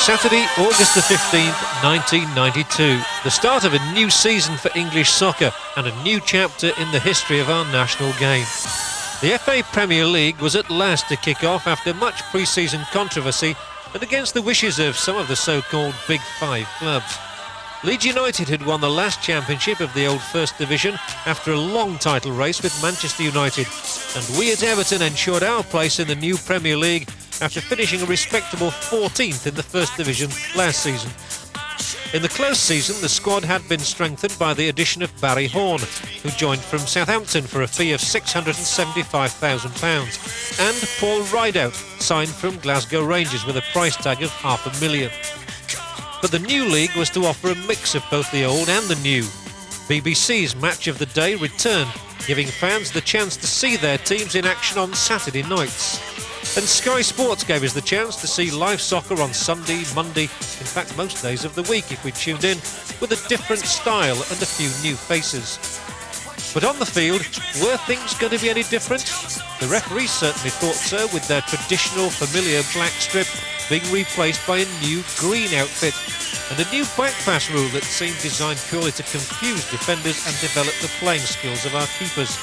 Saturday, August the 15th, 1992. The start of a new season for English soccer and a new chapter in the history of our national game. The FA Premier League was at last to kick off after much pre-season controversy and against the wishes of some of the so-called Big Five clubs. Leeds United had won the last championship of the old First Division after a long title race with Manchester United, and we at Everton ensured our place in the new Premier League after finishing a respectable 14th in the First Division last season. In the close season, the squad had been strengthened by the addition of Barry Horn, who joined from Southampton for a fee of £675,000, and Paul Rideout, signed from Glasgow Rangers with a price tag of £500,000. But the new league was to offer a mix of both the old and the new. BBC's Match of the Day returned, giving fans the chance to see their teams in action on Saturday nights. And Sky Sports gave us the chance to see live soccer on Sunday, Monday, in fact most days of the week if we tuned in, with a different style and a few new faces. But on the field, were things going to be any different? The referees certainly thought so, with their traditional familiar black strip being replaced by a new green outfit, and a new back pass rule that seemed designed purely to confuse defenders and develop the playing skills of our keepers.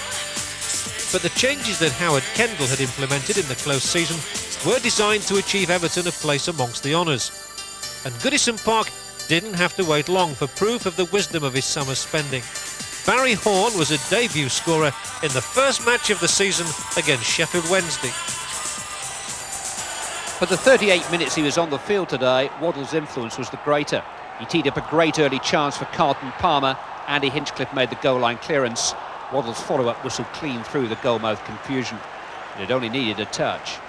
But the changes that Howard Kendall had implemented in the close season were designed to achieve Everton a place amongst the honours. And Goodison Park didn't have to wait long for proof of the wisdom of his summer spending. Barry Horn was a debut scorer in the first match of the season against Sheffield Wednesday. For the 38 minutes he was on the field today, Waddle's influence was the greater. He teed up a great early chance for Carlton Palmer. Andy Hinchcliffe made the goal line clearance. Waddle's follow-up whistled clean through the goalmouth confusion. It only needed a touch.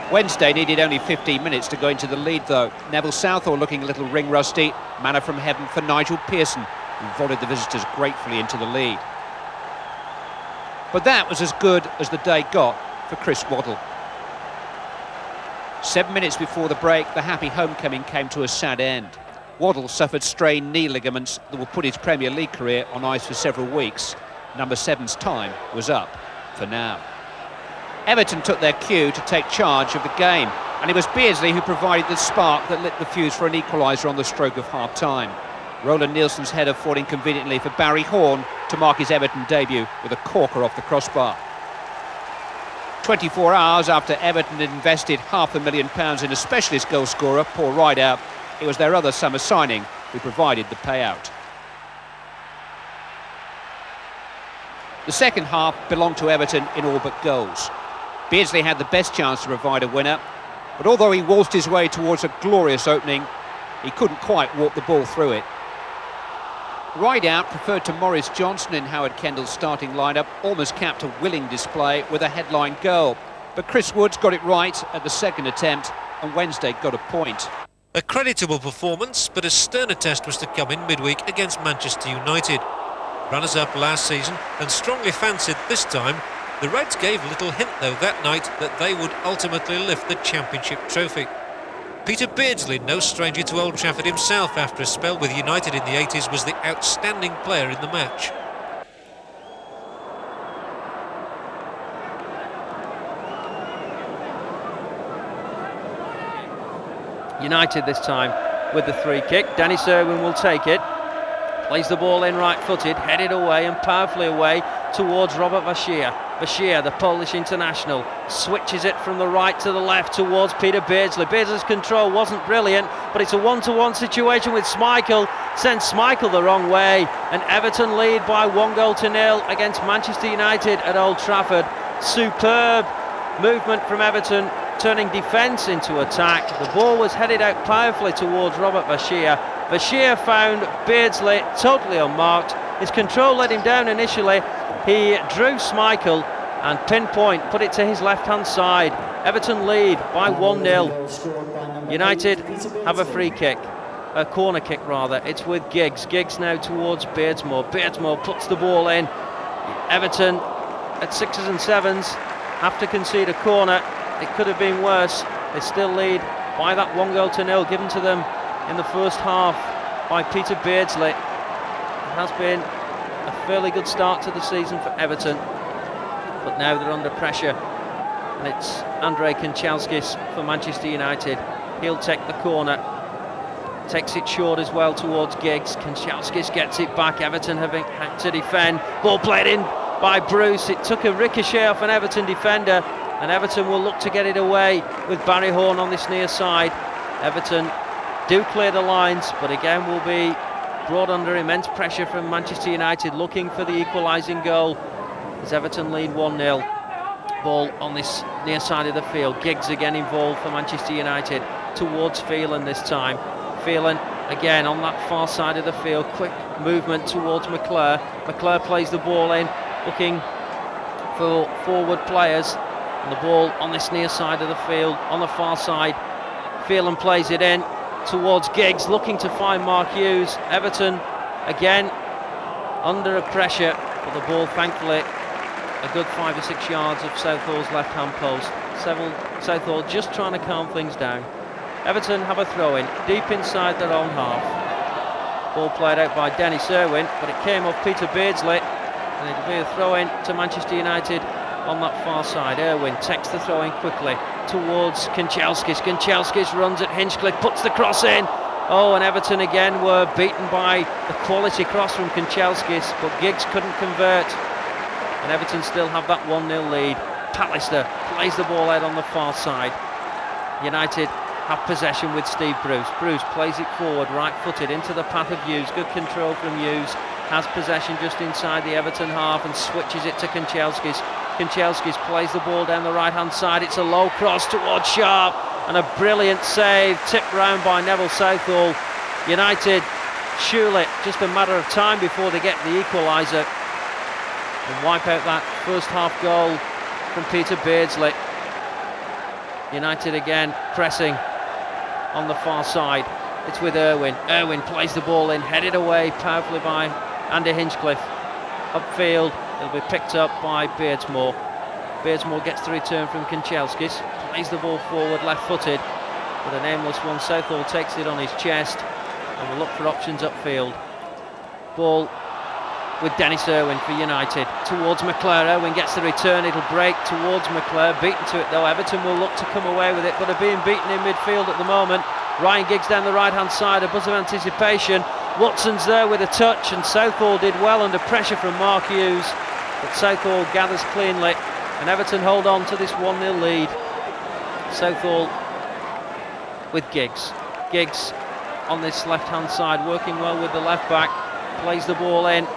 Wednesday needed only 15 minutes to go into the lead though. Neville Southall looking a little ring rusty. Manna from heaven for Nigel Pearson, who volleyed the visitors gratefully into the lead. But that was as good as the day got for Chris Waddle. 7 minutes before the break, the happy homecoming came to a sad end. Waddle suffered strained knee ligaments that will put his Premier League career on ice for several weeks. Number 7's time was up for now. Everton took their cue to take charge of the game, and it was Beardsley who provided the spark that lit the fuse for an equaliser on the stroke of half-time. Roland Nielsen's header falling conveniently for Barry Horn to mark his Everton debut with a corker off the crossbar. 24 hours after Everton had invested £500,000 in a specialist goal scorer, Paul Rideout, it was their other summer signing who provided the payout. The second half belonged to Everton in all but goals. Beardsley had the best chance to provide a winner, but although he waltzed his way towards a glorious opening, he couldn't quite walk the ball through it. Rideout preferred to Maurice Johnson in Howard Kendall's starting lineup, almost capped a willing display with a headline goal. But Chris Woods got it right at the second attempt, and Wednesday got a point. A creditable performance, but a sterner test was to come in midweek against Manchester United. Runners-up last season and strongly fancied this time, the Reds gave little hint though that night that they would ultimately lift the Championship trophy. Peter Beardsley, no stranger to Old Trafford himself after a spell with United in the 80s, was the outstanding player in the match. United this time with the free kick. Dennis Irwin will take it, plays the ball in right-footed, headed away and powerfully away towards Robert Bashir. Bashir, the Polish international, switches it from the right to the left towards Peter Beardsley. Beardsley's control wasn't brilliant, but it's a one-to-one situation with Schmeichel, sends Schmeichel the wrong way, and Everton lead by 1-0 against Manchester United at Old Trafford. Superb movement from Everton, turning defence into attack. The ball was headed out powerfully towards Robert Bashir. Bashir found Beardsley totally unmarked. His control let him down initially. He drew Schmeichel and pinpoint put it to his left-hand side. Everton lead by 1-0. United have a free kick, a corner kick rather. It's with Giggs. Giggs now towards Beardsmore. Beardsmore puts the ball in. Everton at 6s and 7s have to concede a corner. It could have been worse. They still lead by that 1-0 given to them in the first half by Peter Beardsley. It has been a fairly good start to the season for Everton, but now they're under pressure, and it's Andrei Kanchelskis for Manchester United He'll take the corner. Takes it short as well towards Giggs. Kanchelskis gets it back. Everton having had to defend. Ball played in by Bruce. It took a ricochet off an Everton defender, and Everton will look to get it away with Barry Horn on this near side. Everton do clear the lines, but again will be brought under immense pressure from Manchester United, looking for the equalising goal as Everton lead 1-0. Ball on this near side of the field. Giggs again involved for Manchester United towards Phelan this time. Phelan again on that far side of the field. Quick movement towards McClure. McClure plays the ball in, looking for forward players. And the ball on this near side of the field, on the far side. Phelan plays it in towards Giggs, looking to find Mark Hughes. Everton again under pressure, but the ball thankfully a good 5 or 6 yards of Southall's left hand post. Southall just trying to calm things down. Everton have a throw in deep inside their own half. Ball played out by Dennis Irwin, but it came off Peter Beardsley, and it'll be a throw in to Manchester United on that far side. Irwin takes the throw in quickly towards Kanchelskis. Kanchelskis runs at Hinchcliffe, puts the cross in. Oh, and Everton again were beaten by the quality cross from Kanchelskis, but Giggs couldn't convert. And Everton still have that 1-0 lead. Pallister plays the ball out on the far side. United have possession with Steve Bruce. Bruce plays it forward, right-footed into the path of Hughes. Good control from Hughes. Has possession just inside the Everton half and switches it to Kanchelskis. Kanchelskis plays the ball down the right-hand side. It's a low cross towards Sharp, and a brilliant save, tipped round by Neville Southall. United surely just a matter of time before they get the equaliser and wipe out that first half goal from Peter Beardsley. United again pressing on the far side. It's with Irwin. Irwin plays the ball in, headed away powerfully by Andy Hinchcliffe. Upfield, it'll be picked up by Beardsmore. Beardsmore gets the return from Kanchelskis, plays the ball forward left-footed, but an aimless one. Southall takes it on his chest and will look for options upfield. Ball with Dennis Irwin for United towards McClure. Irwin gets the return, it'll break towards McClure, beaten to it though. Everton will look to come away with it, but are being beaten in midfield at the moment. Ryan Giggs down the right hand side, a buzz of anticipation. Watson's there with a touch, and Southall did well under pressure from Mark Hughes, but Southall gathers cleanly and Everton hold on to this 1-0 lead. Southall with Giggs. Giggs on this left hand side, working well with the left back, plays the ball in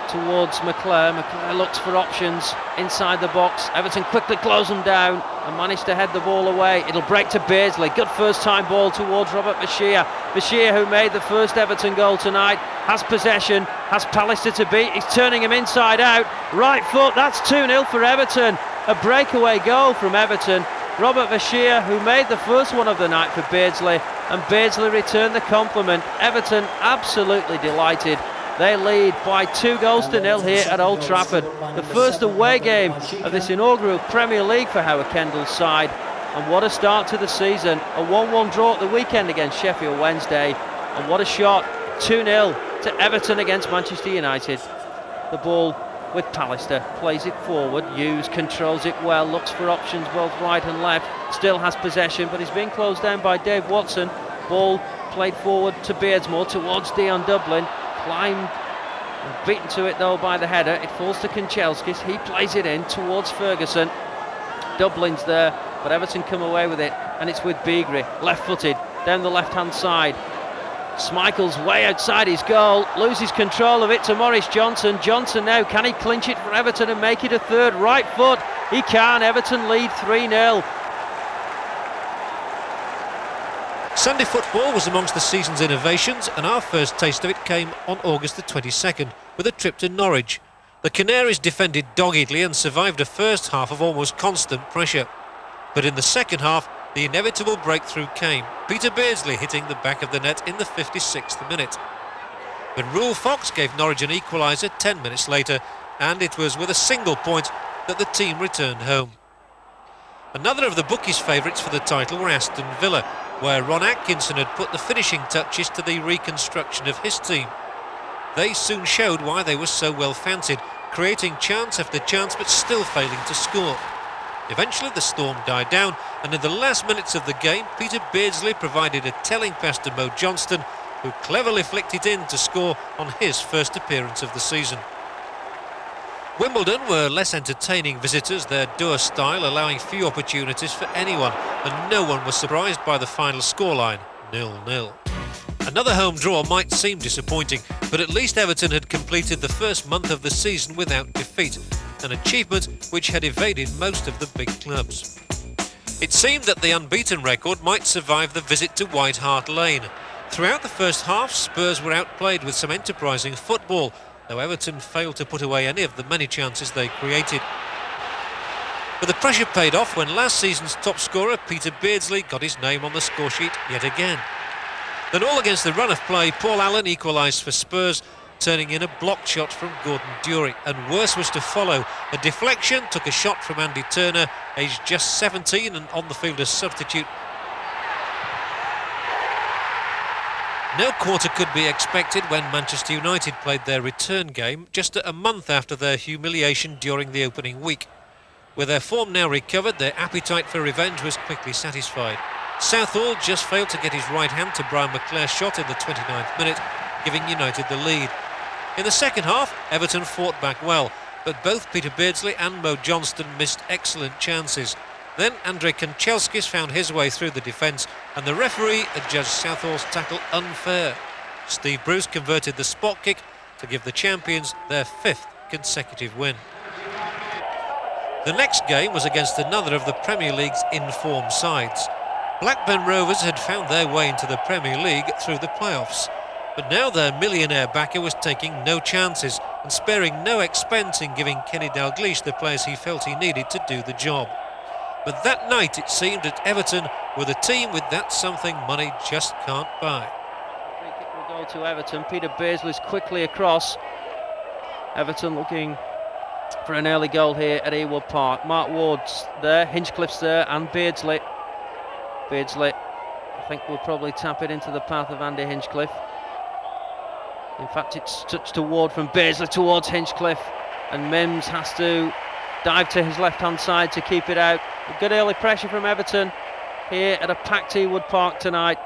towards McClure. McClure looks for options inside the box. Everton quickly close them down and manage to head the ball away. It'll break to Beardsley. Good first time ball towards Robert Bashir. Bashir, who made the first Everton goal tonight, has possession, has Pallister to beat. He's turning him inside out. Right foot, that's 2-0 for Everton. A breakaway goal from Everton. Robert Bashir, who made the first one of the night for Beardsley, and Beardsley returned the compliment. Everton absolutely delighted. They lead by 2-0 here at Old Trafford. The first away game of this inaugural Premier League for Howard Kendall's side. And what a start to the season. A 1-1 draw at the weekend against Sheffield Wednesday. And what a shot. 2-0 to Everton against Manchester United. The ball with Pallister. Plays it forward. Hughes controls it well. Looks for options both right and left. Still has possession, but he's being closed down by Dave Watson. Ball played forward to Beardsmore towards Dion Dublin. Climbed and beaten to it though by the header. It falls to Kanchelskis. He plays it in towards Ferguson. Dublin's there, but Everton come away with it, and it's with Beagrie, left-footed, down the left-hand side. Schmeichel's way outside his goal, loses control of it to Maurice Johnson. Johnson now, can he clinch it for Everton and make it a third? Right foot, he can. Everton lead 3-0. Sunday football was amongst the season's innovations, and our first taste of it came on August the 22nd with a trip to Norwich. The Canaries defended doggedly and survived a first half of almost constant pressure. But in the second half, the inevitable breakthrough came, Peter Beardsley hitting the back of the net in the 56th minute. But Rule Fox gave Norwich an equaliser 10 minutes later, and it was with a single point that the team returned home. Another of the bookies' favourites for the title were Aston Villa, where Ron Atkinson had put the finishing touches to the reconstruction of his team. They soon showed why they were so well fancied, creating chance after chance but still failing to score. Eventually the storm died down, and in the last minutes of the game, Peter Beardsley provided a telling pass to Mo Johnston, who cleverly flicked it in to score on his first appearance of the season. Wimbledon were less entertaining visitors, their dour style allowing few opportunities for anyone, and no one was surprised by the final scoreline, 0-0. Another home draw might seem disappointing, but at least Everton had completed the first month of the season without defeat, an achievement which had evaded most of the big clubs. It seemed that the unbeaten record might survive the visit to White Hart Lane. Throughout the first half, Spurs were outplayed with some enterprising football, though Everton failed to put away any of the many chances they created. But the pressure paid off when last season's top scorer Peter Beardsley got his name on the scoresheet yet again. Then all against the run of play, Paul Allen equalised for Spurs, turning in a blocked shot from Gordon Dury, and worse was to follow. A deflection took a shot from Andy Turner, aged just 17 and on the field as substitute. No quarter could be expected when Manchester United played their return game just a month after their humiliation during the opening week. With their form now recovered, their appetite for revenge was quickly satisfied. Southall just failed to get his right hand to Brian McClare's shot in the 29th minute, giving United the lead. In the second half, Everton fought back well, but both Peter Beardsley and Mo Johnston missed excellent chances. Then Andrei Kanchelskis found his way through the defence, and the referee adjudged Southall's tackle unfair. Steve Bruce converted the spot kick to give the champions their 5th consecutive win. The next game was against another of the Premier League's in-form sides. Blackburn Rovers had found their way into the Premier League through the playoffs, but now their millionaire backer was taking no chances and sparing no expense in giving Kenny Dalglish the players he felt he needed to do the job. But that night it seemed that Everton were the team with that something money just can't buy. Free kick will go to Everton. Peter Beardsley's quickly across. Everton looking for an early goal here at Ewood Park. Mark Ward's there, Hinchcliffe's there, and Beardsley. Beardsley, I think, will probably tap it into the path of Andy Hinchcliffe. In fact, it's touched to Ward from Beardsley towards Hinchcliffe, and Mims has to dive to his left-hand side to keep it out. A good early pressure from Everton here at a packed Ewood Park tonight.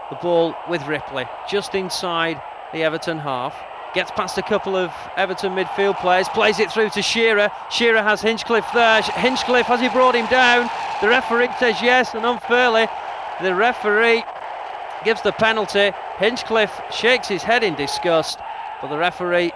The ball with Ripley, just inside the Everton half. Gets past a couple of Everton midfield players, plays it through to Shearer. Shearer has Hinchcliffe there. Hinchcliffe, has he brought him down? The referee says yes, and unfairly, the referee gives the penalty. Hinchcliffe shakes his head in disgust, but the referee,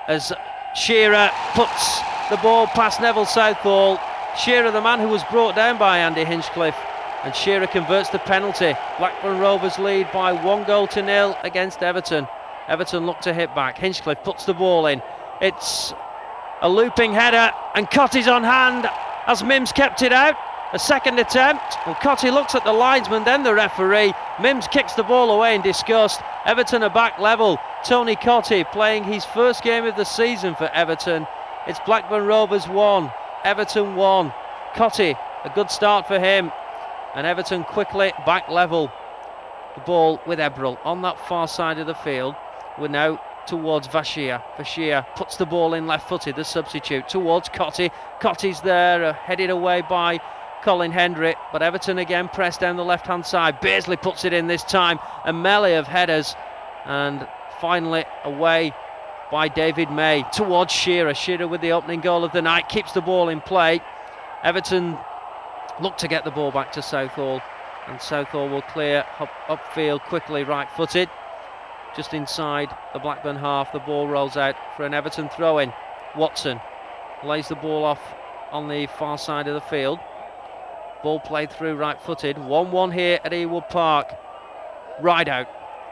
as Shearer puts the ball past Neville Southall. Shearer, the man who was brought down by Andy Hinchcliffe, and Shearer converts the penalty. Blackburn Rovers lead by 1-0 against Everton. Everton look to hit back. Hinchcliffe puts the ball in. It's a looping header, and Cotty's on hand as Mims kept it out. A second attempt. Well, Cotty looks at the linesman, then the referee. Mims kicks the ball away in disgust. Everton are back level. Tony Cotty playing his first game of the season for Everton. It's Blackburn Rovers 1, Everton 1. Cotty, a good start for him. And Everton quickly back level. The ball with Ebrel on that far side of the field. We're now towards Bashir. Bashir puts the ball in left-footed, the substitute, towards Cotty. Cotty's there, headed away by Colin Hendry, but Everton again pressed down the left-hand side. Beardsley puts it in this time. A melee of headers, and finally away by David May towards Shearer. Shearer with the opening goal of the night, keeps the ball in play. Everton look to get the ball back to Southall, and Southall will clear upfield quickly, right-footed. Just inside the Blackburn half, the ball rolls out for an Everton throw-in. Watson lays the ball off on the far side of the field. Ball played through right-footed. 1-1 here at Ewood Park. Rideout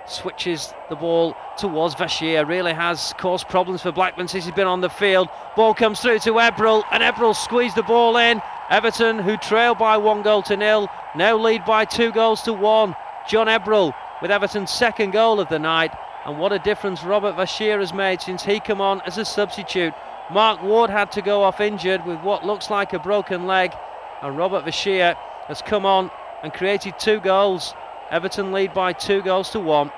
switches the ball towards Bashir. Really has caused problems for Blackburn since he's been on the field. Ball comes through to Ebrel, and Ebrel squeezed the ball in. Everton, who trail by 1-0, now lead by 2-1. John Ebrel with Everton's second goal of the night, and what a difference Robert Bashir has made since he come on as a substitute. Mark Ward had to go off injured with what looks like a broken leg, and Robert Bashir has come on and created 2 goals. Everton lead by 2-1.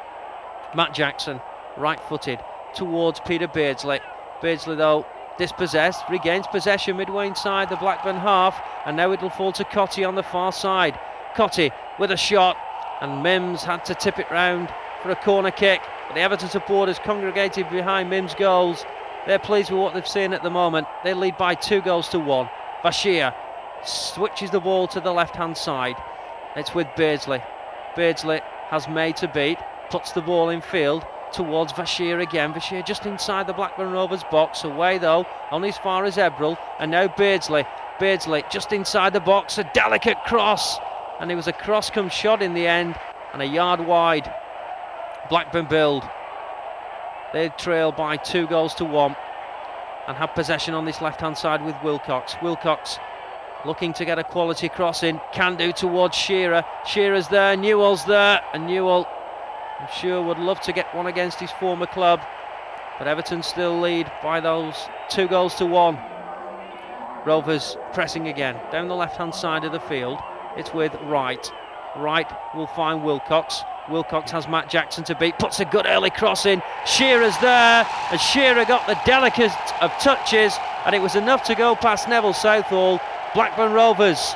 Matt Jackson, right-footed, towards Peter Beardsley. Beardsley, though, dispossessed, regains possession midway inside the Blackburn half, and now it'll fall to Cottee on the far side. Cottee with a shot, and Mims had to tip it round for a corner kick, but the Everton supporters congregated behind Mims' goals. They're pleased with what they've seen at the moment. They lead by 2-1. Bashir switches the ball to the left-hand side. It's with Beardsley. Beardsley has made to beat, puts the ball in field towards Bashir again. Bashir just inside the Blackburn Rovers box, away though, only as far as Ebrel, and now Beardsley. Beardsley just inside the box, a delicate cross, and it was a cross come shot in the end, and a yard wide. Blackburn build. They trail by 2-1 and have possession on this left-hand side with Wilcox. Wilcox looking to get a quality cross in, can do towards Shearer. Shearer's there, Newell's there, and Newell, I'm sure, would love to get one against his former club, but Everton still lead by those 2-1. Rovers pressing again down the left-hand side of the field. It's with Wright. Wright will find Wilcox. Wilcox has Matt Jackson to beat, puts a good early cross in. Shearer's there, and Shearer got the delicate of touches, and it was enough to go past Neville Southall. Blackburn Rovers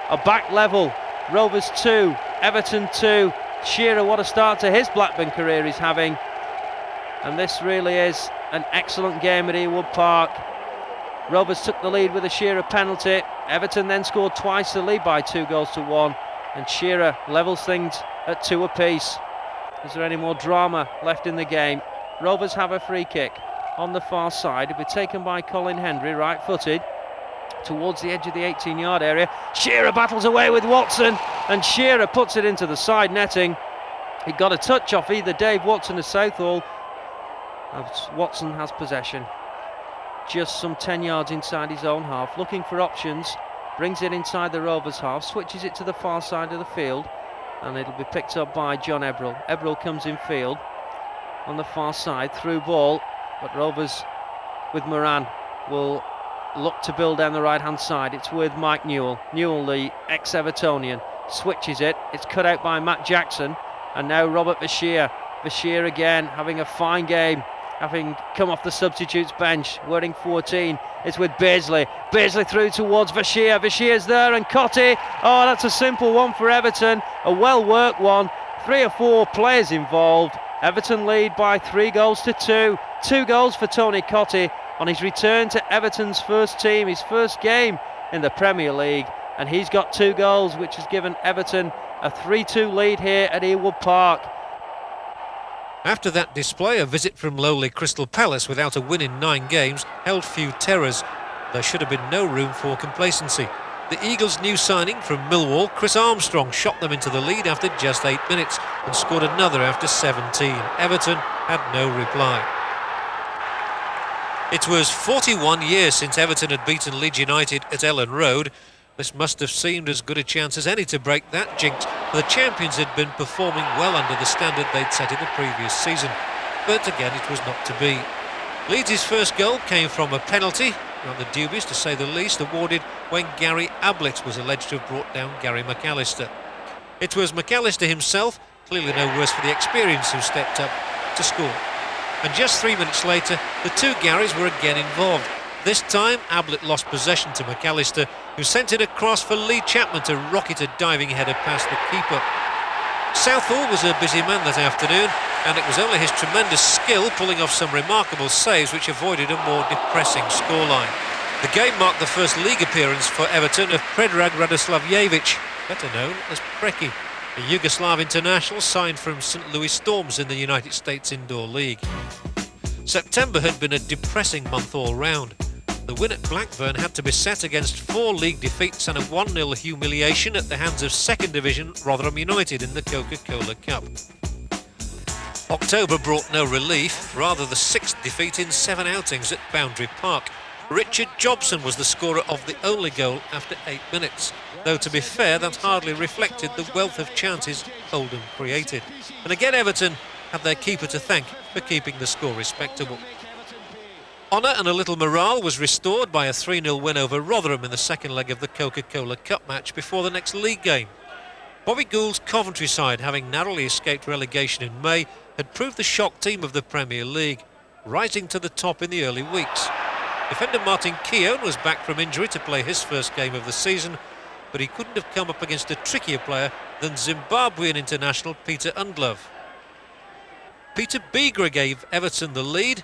are back level. Rovers 2, Everton 2. Shearer, what a start to his Blackburn career he's having. And this really is an excellent game at Ewood Park. Rovers took the lead with a Shearer penalty. Everton then scored twice to lead by 2-1. And Shearer levels things at 2 apiece. Is there any more drama left in the game? Rovers have a free kick on the far side. It'll be taken by Colin Hendry, right-footed, towards the edge of the 18-yard area. Shearer battles away with Watson, and Shearer puts it into the side netting. He got a touch off either Dave Watson or Southall. Watson has possession, just some 10 yards inside his own half, looking for options. Brings it inside the Rovers half, switches it to the far side of the field, and it'll be picked up by John Ebrel. Ebrel comes in field on the far side, through ball, but Rovers with Moran will look to build down the right hand side. It's with Mike Newell. Newell, the ex-Evertonian, switches it. It's cut out by Matt Jackson, and now Robert Bashir. Bashir again having a fine game, having come off the substitutes bench, wearing 14. It's with Beardsley. Beardsley through towards Bashir. Bashir's there, and Cottee. Oh, that's a simple one for Everton. A well-worked one. 3 or 4 players involved. Everton lead by 3-2. 2 goals for Tony Cottee on his return to Everton's first team, his first game in the Premier League. And he's got 2 goals, which has given Everton a 3-2 lead here at Ewood Park. After that display, a visit from lowly Crystal Palace without a win in 9 games held few terrors. There should have been no room for complacency. The Eagles' new signing from Millwall, Chris Armstrong, shot them into the lead after just 8 minutes and scored another after 17. Everton had no reply. It was 41 years since Everton had beaten Leeds United at Ellen Road. This must have seemed as good a chance as any to break that jinx, for the champions had been performing well under the standard they'd set in the previous season. But again, it was not to be. Leeds' first goal came from a penalty, rather dubious to say the least, awarded when Gary Ablett was alleged to have brought down Gary McAllister. It was McAllister himself, clearly no worse for the experience, who stepped up to score. And just 3 minutes later, the 2 Garys were again involved. This time, Ablett lost possession to McAllister, who sent it across for Lee Chapman to rocket a diving header past the keeper. Southall was a busy man that afternoon, and it was only his tremendous skill pulling off some remarkable saves which avoided a more depressing scoreline. The game marked the first league appearance for Everton of Predrag Radoslavjevic, better known as Preki, a Yugoslav international signed from St. Louis Storms in the United States Indoor League. September had been a depressing month all round. The win at Blackburn had to be set against 4 league defeats and a 1-0 humiliation at the hands of 2nd Division Rotherham United in the Coca-Cola Cup. October brought no relief, rather the 6th defeat in 7 outings at Boundary Park. Richard Jobson was the scorer of the only goal after 8 minutes, though to be fair that hardly reflected the wealth of chances Oldham created. And again Everton had their keeper to thank for keeping the score respectable. Honour and a little morale was restored by a 3-0 win over Rotherham in the second leg of the Coca-Cola Cup match before the next league game. Bobby Gould's Coventry side, having narrowly escaped relegation in May, had proved the shock team of the Premier League, rising to the top in the early weeks. Defender Martin Keown was back from injury to play his first game of the season, but he couldn't have come up against a trickier player than Zimbabwean international Peter Undlove. Peter Beagra gave Everton the lead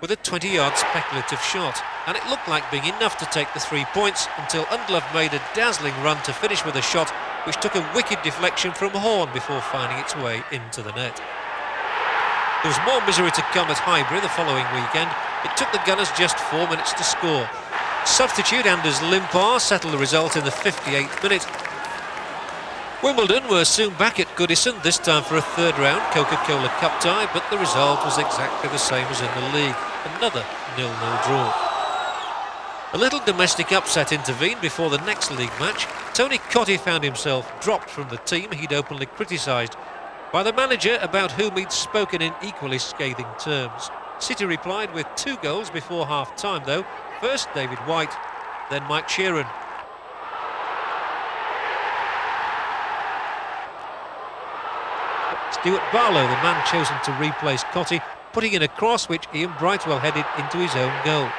with a 20-yard speculative shot, and it looked like being enough to take the 3 points until Undlove made a dazzling run to finish with a shot which took a wicked deflection from Horn before finding its way into the net. There was more misery to come at Highbury the following weekend. It took the Gunners just 4 minutes to score. Substitute Anders Limpar settled the result in the 58th minute. Wimbledon were soon back at Goodison, this time for a third round Coca-Cola Cup tie, but the result was exactly the same as in the league, another 0-0 draw. A little domestic upset intervened before the next league match. Tony Cottee found himself dropped from the team he'd openly criticised by the manager, about whom he'd spoken in equally scathing terms. City replied with 2 goals before half-time though, first David White, then Mike Sheeran. Stuart Barlow, the man chosen to replace Cottee, putting in a cross which Ian Brightwell headed into his own goal.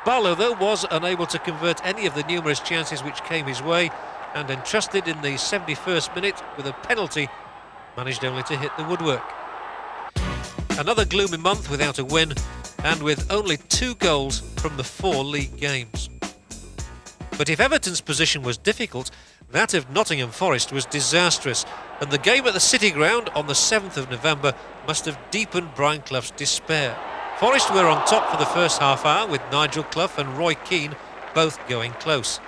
Barlow, though, was unable to convert any of the numerous chances which came his way, and entrusted in the 71st minute with a penalty, managed only to hit the woodwork. Another gloomy month without a win, and with only 2 goals from the 4 league games. But if Everton's position was difficult, that of Nottingham Forest was disastrous, and the game at the City Ground on the 7th of November must have deepened Brian Clough's despair. Forest were on top for the first half hour, with Nigel Clough and Roy Keane both going close.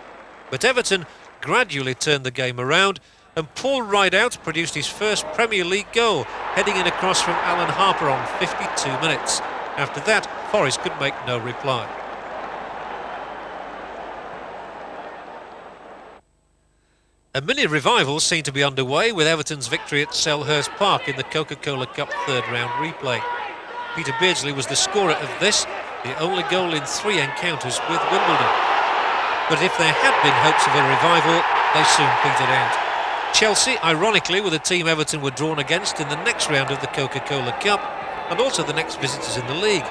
But Everton gradually turned the game around, and Paul Rideout produced his first Premier League goal, heading in a cross from Alan Harper on 52 minutes. After that, Forest could make no reply. A mini revival seemed to be underway with Everton's victory at Selhurst Park in the Coca-Cola Cup third round replay. Peter Beardsley was the scorer of this, the only goal in 3 encounters with Wimbledon. But if there had been hopes of a revival, they soon petered out. Chelsea, ironically, were the team Everton were drawn against in the next round of the Coca-Cola Cup, and also the next visitors in the league.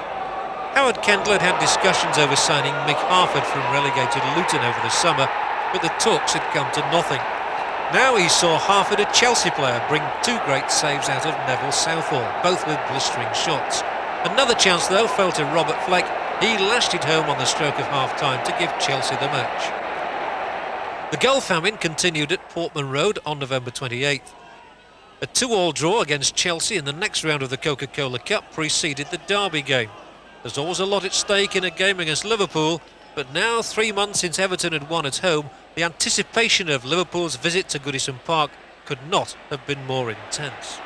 Howard Kendall had discussions over signing Mick Harford from relegated Luton over the summer, but the talks had come to nothing. Now he saw Harford, a Chelsea player, bring 2 great saves out of Neville Southall, both with blistering shots. Another chance though fell to Robert Fleck. He lashed it home on the stroke of half-time to give Chelsea the match. The goal famine continued at Portman Road on November 28th. A 2-2 draw against Chelsea in the next round of the Coca-Cola Cup preceded the derby game. There's always a lot at stake in a game against Liverpool, but now, 3 months since Everton had won at home, the anticipation of Liverpool's visit to Goodison Park could not have been more intense.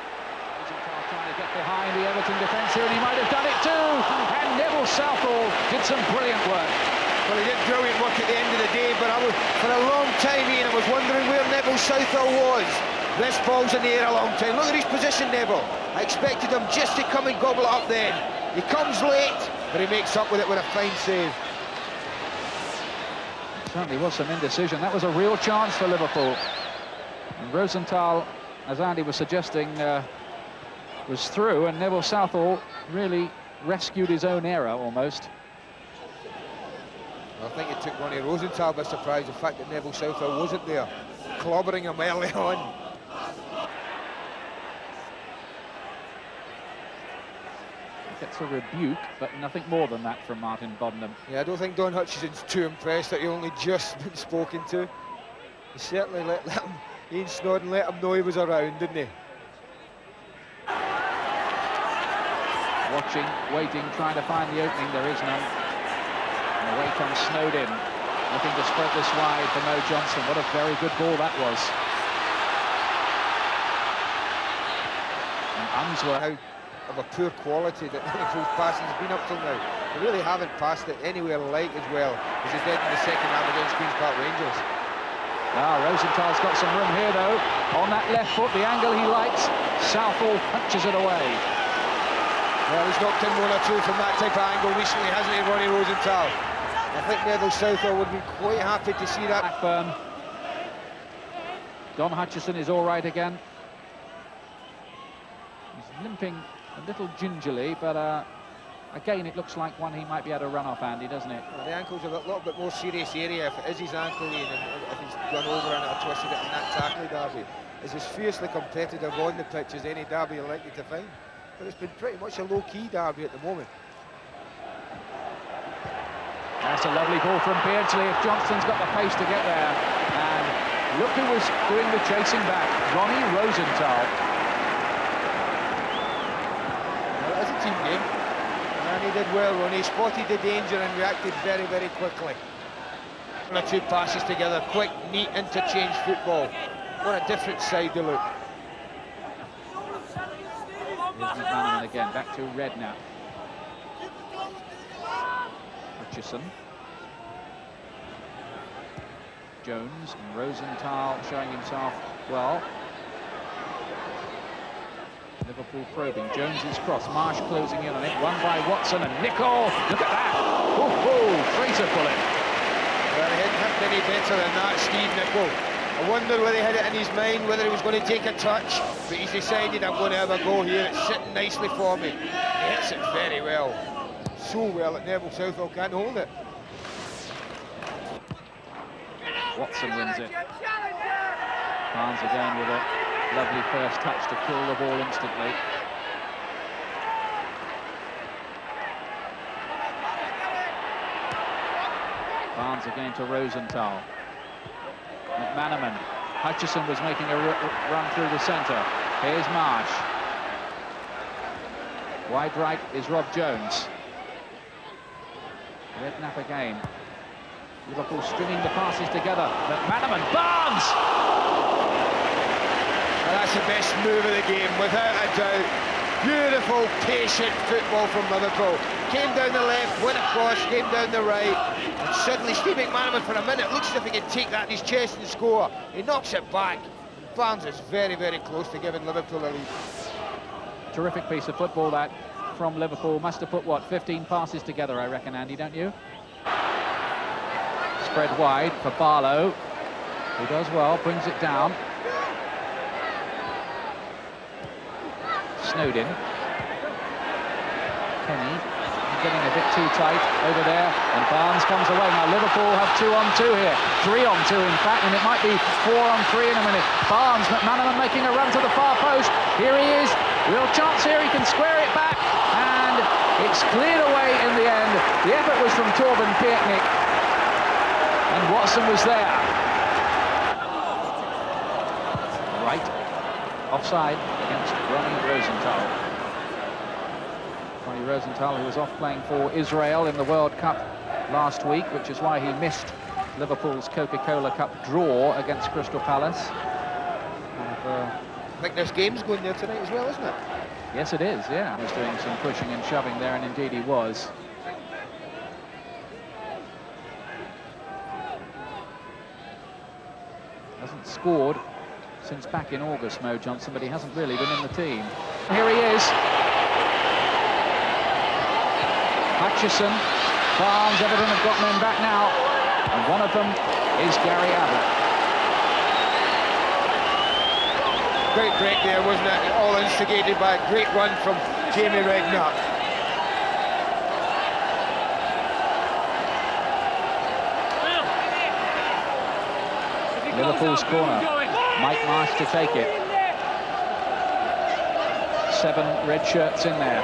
Trying to get behind the Everton defence here, and he might have done it too. And Neville Southall did some brilliant work. Well, he did brilliant work at the end of the day, but for a long time, Ian, I was wondering where Neville Southall was. This ball's in the air a long time. Look at his position, Neville. I expected him just to come and gobble it up then. He comes late, but he makes up with it with a fine save. Certainly was some indecision. That was a real chance for Liverpool. And Rosenthal, as Andy was suggesting, was through, and Neville Southall really rescued his own error almost. I think it took Ronnie Rosenthal by surprise, the fact that Neville Southall wasn't there, clobbering him early on. Gets a rebuke, but nothing more than that from Martin Boddenham. Yeah, I don't think Don Hutchison's too impressed that he only just been spoken to. He certainly let him, Ian Snodden let him know he was around, didn't he? Watching, waiting, trying to find the opening, there is none. And away comes Snowden, looking to spread this wide for Mo Johnson. What a very good ball that was. And Unsworth. Of a poor quality that Liverpool's passing has been up till now. They really haven't passed it anywhere like as well as they did in the second half against Queen's Park Rangers. Rosenthal's got some room here though. On that left foot, the angle he likes. Southall punches it away. Well, he's knocked in 1 or 2 from that type of angle recently, hasn't he, Ronnie Rosenthal? I think Neville Southall would be quite happy to see that. Blackburn. Don Hutchison is all right again. He's limping a little gingerly, but Again, it looks like one he might be able to run off, Andy, doesn't it? Well, the ankle's a little bit more serious area. If it is his ankle, Ian, and if he's run over and twisted it in that tackle, Derby is as fiercely competitive on the pitch as any derby you're likely to find. But it's been pretty much a low-key derby at the moment. That's a lovely ball from Beardsley if Johnston's got the pace to get there. And look who was doing the chasing back, Ronnie Rosenthal. Well, it is a team game. And he did well, Ronnie. He spotted the danger and reacted very, very quickly. One or two passes together, quick, neat, interchange football. What a different side to look. Here's McManaman again, back to Redknapp. Hutchison. Jones and Rosenthal showing himself well. Liverpool probing. Jones's cross. Marsh closing in on it. Won by Watson and Nicol. Look at that! Traitor bullet. Well, he hadn't hit any better than that, Steve Nicol. I wonder whether he had it in his mind, whether he was going to take a touch, but he's decided, I'm going to have a go here. It's sitting nicely for me. He hits it very well. So well that Neville Southall can't hold it. Watson wins it. Barnes again with a lovely first touch to kill the ball instantly. Barnes again to Rosenthal. McManaman. Hutchison was making a run through the centre. Here's Marsh. Wide right is Rob Jones. Redknapp again. Liverpool stringing the passes together. McManaman, Barnes! Well, that's the best move of the game, without a doubt. Beautiful, patient football from Liverpool. Came down the left, went across, came down the right. And suddenly Steve McManaman for a minute looks as if he can take that in his chest and score. He knocks it back. Barnes is very, very close to giving Liverpool a lead. Terrific piece of football that from Liverpool. Must have put, what, 15 passes together, I reckon, Andy, don't you? Spread wide for Barlow, who does well, brings it down. Snowden. Kenny getting a bit too tight over there, and Barnes comes away. Now Liverpool have 2-on-2 here, 3-on-2 in fact, and it might be 4-on-3 in a minute. Barnes, McManaman making a run to the far post. Here he is, real chance here, he can square it back, and it's cleared away in the end. The effort was from Torben Pieknik, and Watson was there. Right, offside against Ronnie Rosenthal. Ronnie Rosenthal, who was off playing for Israel in the World Cup last week, which is why he missed Liverpool's Coca-Cola Cup draw against Crystal Palace. I think there's games going there tonight as well, isn't it? Yes, it is, yeah. He was doing some pushing and shoving there, and indeed he was. Hasn't scored since back in August, Mo Johnson, but he hasn't really been in the team. Here he is. Hutchison, Barnes, Everton have got men back now, and one of them is Gary Ablett. Great break there, wasn't it? All instigated by a great run from Jamie Redknapp. Liverpool's corner. Mike Marsh to take it. 7 red shirts in there.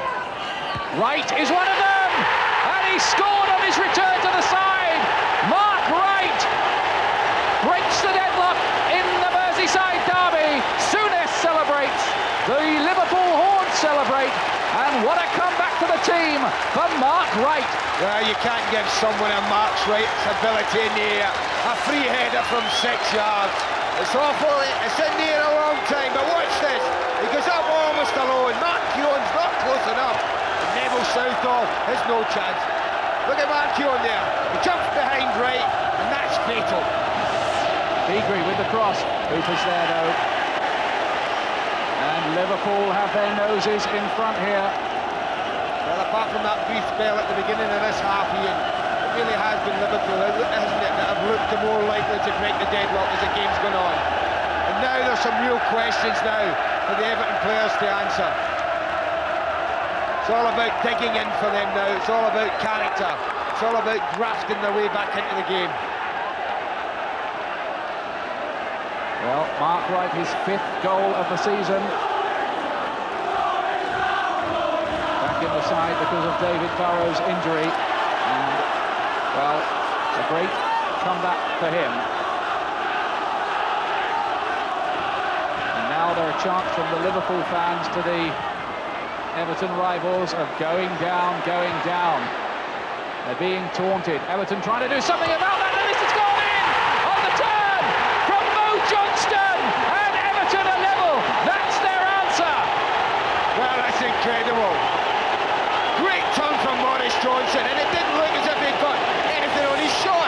Wright is one of them! And he scored on his return to the side! Mark Wright breaks the deadlock in the Merseyside derby. Souness celebrates. The Liverpool Hordes celebrate. And what a comeback to the team for Mark Wright. Well, you can't give someone a Mark Wright's ability in the air. A free header from 6 yards. It's awful, it's in the air a long time, but watch this. He goes up almost alone. Mark Keown's not close enough. And Neville Southall has no chance. Look at Mark Keown there. He jumps behind Wright, and that's fatal. Beagrie with the cross. Hooper's there though. And Liverpool have their noses in front here. Well, apart from that brief spell at the beginning of this half, Ian, it really has been Liverpool, hasn't it, that have looked the more likely to break the deadlock as the game's gone on. And now there's some real questions now for the Everton players to answer. So It's all about digging in for them now. It's all about character. It's all about grafting their way back into the game. Well, Mark Wright, his 5th goal of the season. Back in the side because of David Burrow's injury. And, well, a great comeback for him. And now there are chants from the Liverpool fans to the Everton rivals of going down, going down. They're being taunted. Everton trying to do something about that, and this has gone in on the turn from Mo Johnston, and Everton are level. That's their answer. Well, that's incredible. Great turn from Maurice Johnson, and it didn't look as if he'd got anything on his shot.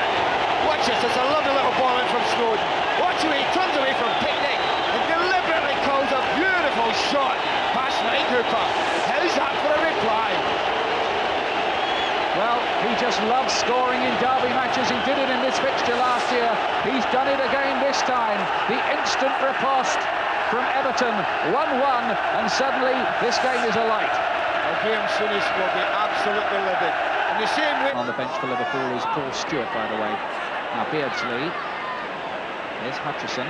Watch this, it's a lovely little ball in from Snowden. Watch the way he turns away from Picnic and deliberately calls a beautiful shot past Mike Hooper. How's that for a reply? Well, he just loves scoring in derby matches. He did it in this fixture last year. He's done it again this time. The instant riposte from Everton, 1-1, and suddenly this game is alight. Well, Graham Souness will be absolutely livid. In the same way... On the bench for Liverpool is Paul Stewart, by the way. Now Beardsley. Here's Hutchison.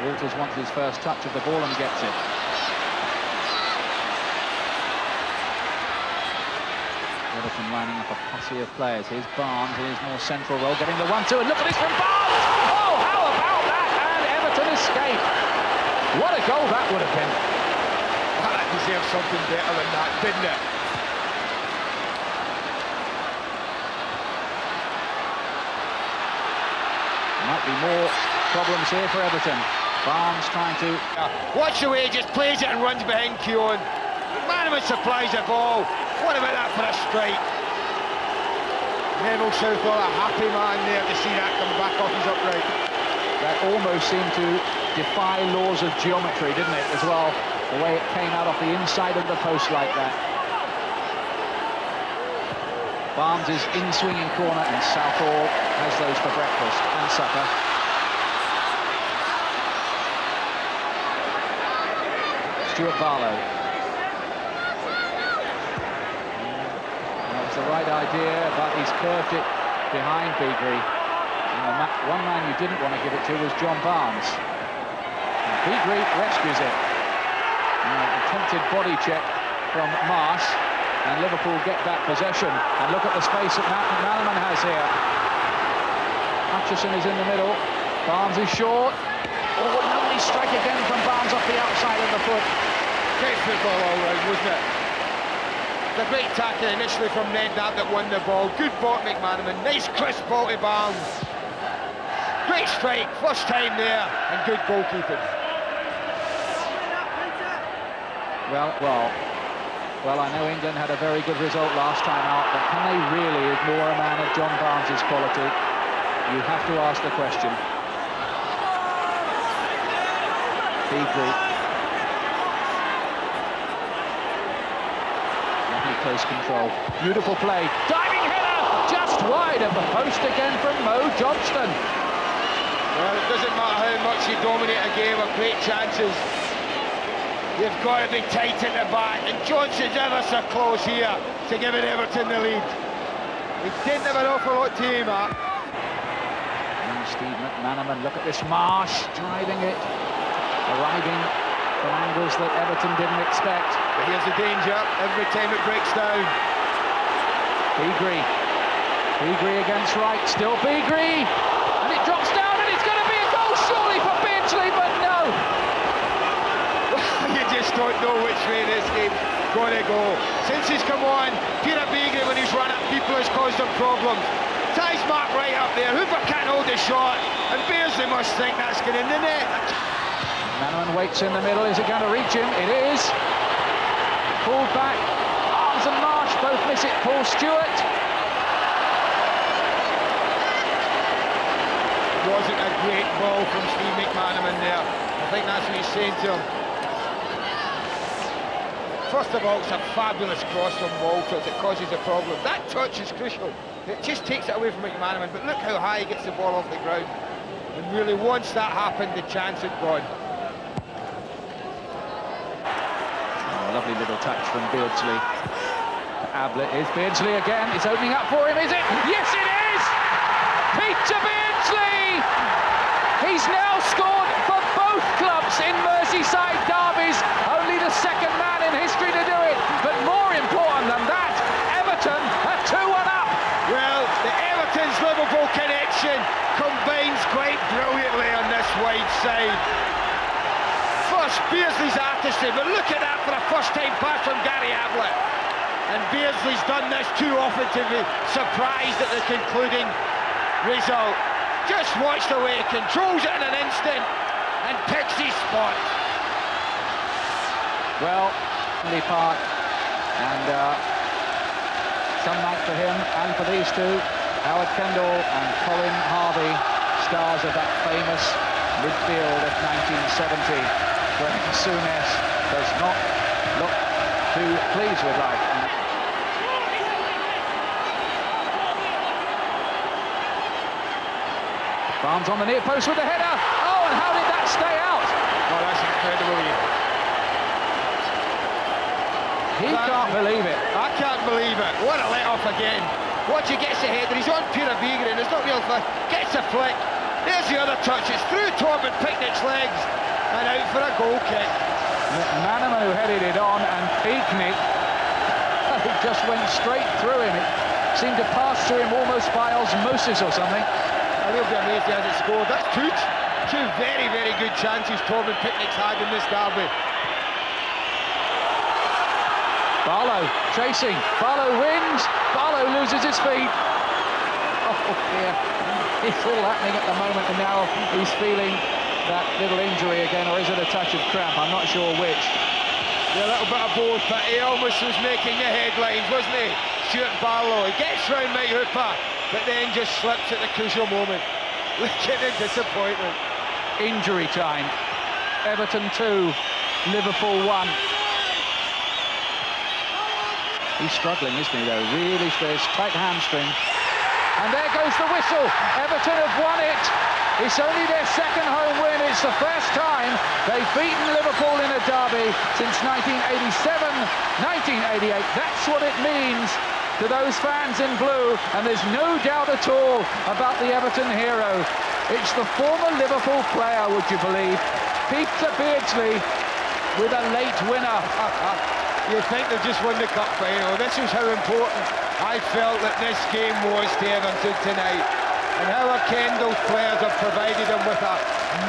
Walters wants his first touch of the ball and gets it. Everton lining up a posse of players. Here's Barnes in his more central role, getting the 1-2, and look at this from Barnes! Oh, how about that? And Everton escape. What a goal that would have been. That deserved something better than that, didn't it? Might be more problems here for Everton. Barnes trying to... Watch the way he just plays it and runs behind Keown. McManaman supplies the ball. What about that for a strike? Neville Southall, a happy man there to see that come back off his upright. That almost seemed to defy laws of geometry, didn't it, as well? The way it came out off the inside of the post like that. Barnes is in swinging corner, and Southall has those for breakfast and supper. Stuart Barlow. That was the right idea, but he's curved it behind Beagrie. And the one man you didn't want to give it to was John Barnes. And Beagrie rescues it. Attempted body check from Marsh, and Liverpool get back possession. And look at the space that McManaman has here. Hutchison is in the middle. Barnes is short. Oh, lovely strike again from Barnes off the outside of the foot. Great football all round, wasn't it? The great tackle initially from Nednap that won the ball. Good ball, McManaman. Nice crisp ball to Barnes. Great strike, first time there, and good goalkeeping. Well, I know England had a very good result last time out, but can they really ignore a man of John Barnes' quality? You have to ask the question. Beagrie. Close control. Beautiful play. Diving header! Just wide of the post again from Mo Johnston. Well, it doesn't matter how much you dominate a game with great chances. You've got to be tight in the back, and Johnson's ever so close here to giving Everton the lead. He didn't have an awful lot to aim at. And Steve McManaman, look at this Marsh driving it, arriving from angles that Everton didn't expect. But here's the danger, every time it breaks down. Beagrie against Wright, still Beagrie, and it drops down, and it's going to be a goal surely for Beardsley, but no! You just don't know which way this game's going to go. Since he's come on, Peter Beagrie, when he's run at people, has caused him problems. Ties Mark right up there, Hooper can't hold the shot, and Beardsley must think that's going in the net. McManaman waits in the middle, is it going to reach him? It is. Pulled back, Barnes and Marsh both miss it. Paul Stewart. Wasn't a great ball from Steve McManaman there. I think that's what he's saying to him. First of all, it's a fabulous cross from Walters. It causes a problem. That touch is crucial. It just takes it away from McManaman, but look how high he gets the ball off the ground. And really, once that happened, the chance had gone. Lovely little touch from Beardsley. Ablett is Beardsley again. It's opening up for him, is it? Yes, it is! Peter Beardsley! He's now scored for both clubs in Merseyside derbies. Only the second man in history to do it. But more important than that, Everton are 2-1 up. Well, the Everton's-Liverpool connection combines quite brilliantly on this wide side. First, Beardsley's artistry, but look at that for a first-time pass from Gary Ablett. And Beardsley's done this too often to be surprised at the concluding result. Just watch the way he controls it in an instant and picks his spot. Well, Lee Park, and some night for him and for these two, Howard Kendall and Colin Harvey, stars of that famous midfield of 1970. But Souness does not look too pleased with life. Barnes on the near post with the header. Oh, and how did that stay out? Oh, that's incredible. He can't believe it. I can't believe it. What a let-off again. Once he gets the header, he's on pure Vigran. There's not real fun. Gets a flick. There's the other touch. It's through Torben Picnic's legs and out for a goal kick. McManaman who headed it on, and Picnic it just went straight through him. It seemed to pass through him almost by osmosis or something. He'll be amazed he hasn't scored. That's two very, very good chances Torben Picnic's had in this derby. Barlow chasing. Barlow wins. Barlow loses his feet. Oh dear. It's all happening at the moment, and now he's feeling that little injury again, or is it a touch of cramp? I'm not sure which. Yeah, a little bit of both, but he almost was making the headlines, wasn't he? Stuart Barlow. He gets round Mike Hooper, but then just slips at the crucial moment. Look at the disappointment. Injury time. Everton 2, Liverpool 1. He's struggling, isn't he, though? Really, there's tight hamstring. And there goes the whistle. Everton have won it. It's only their second home win. It's the first time they've beaten Liverpool in a derby since 1987, 1988. That's what it means to those fans in blue, and there's no doubt at all about the Everton hero. It's the former Liverpool player, would you believe, Peter Beardsley, with a late winner. You think they've just won the cup final. This is how important I felt that this game was to Everton tonight. And Howard Kendall's players have provided them with a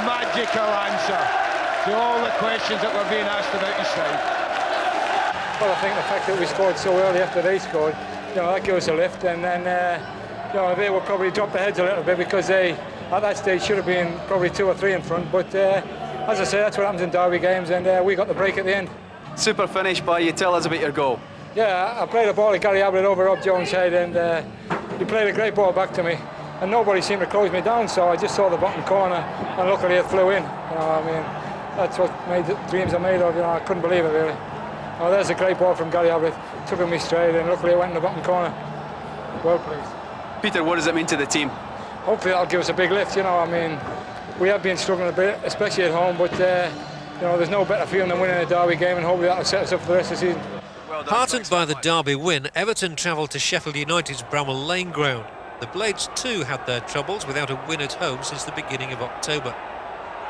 magical answer to all the questions that were being asked about his side. Well, I think the fact that we scored so early after they scored, that gave us a lift, and then they will probably drop their heads a little bit, because they, at that stage, should have been probably 2 or 3 in front. But as I say, that's what happens in derby games, and we got the break at the end. Super finish by you. Tell us about your goal. Yeah, I played a ball to Gary Ablett over Rob Jones' head, and he played a great ball back to me, and nobody seemed to close me down, so I just saw the bottom corner, and luckily it flew in. That's what dreams are made of. I couldn't believe it, really. Oh, there's a great ball from Gary Ablett. Took me straight, and luckily it went in the bottom corner. Well pleased. Peter, what does it mean to the team? Hopefully that'll give us a big lift. We have been struggling a bit, especially at home, but there's no better feeling than winning a derby game, and hopefully that'll set us up for the rest of the season. Well done. Heartened by the derby win, Everton travelled to Sheffield United's Bramall Lane ground. The Blades too had their troubles without a win at home since the beginning of October.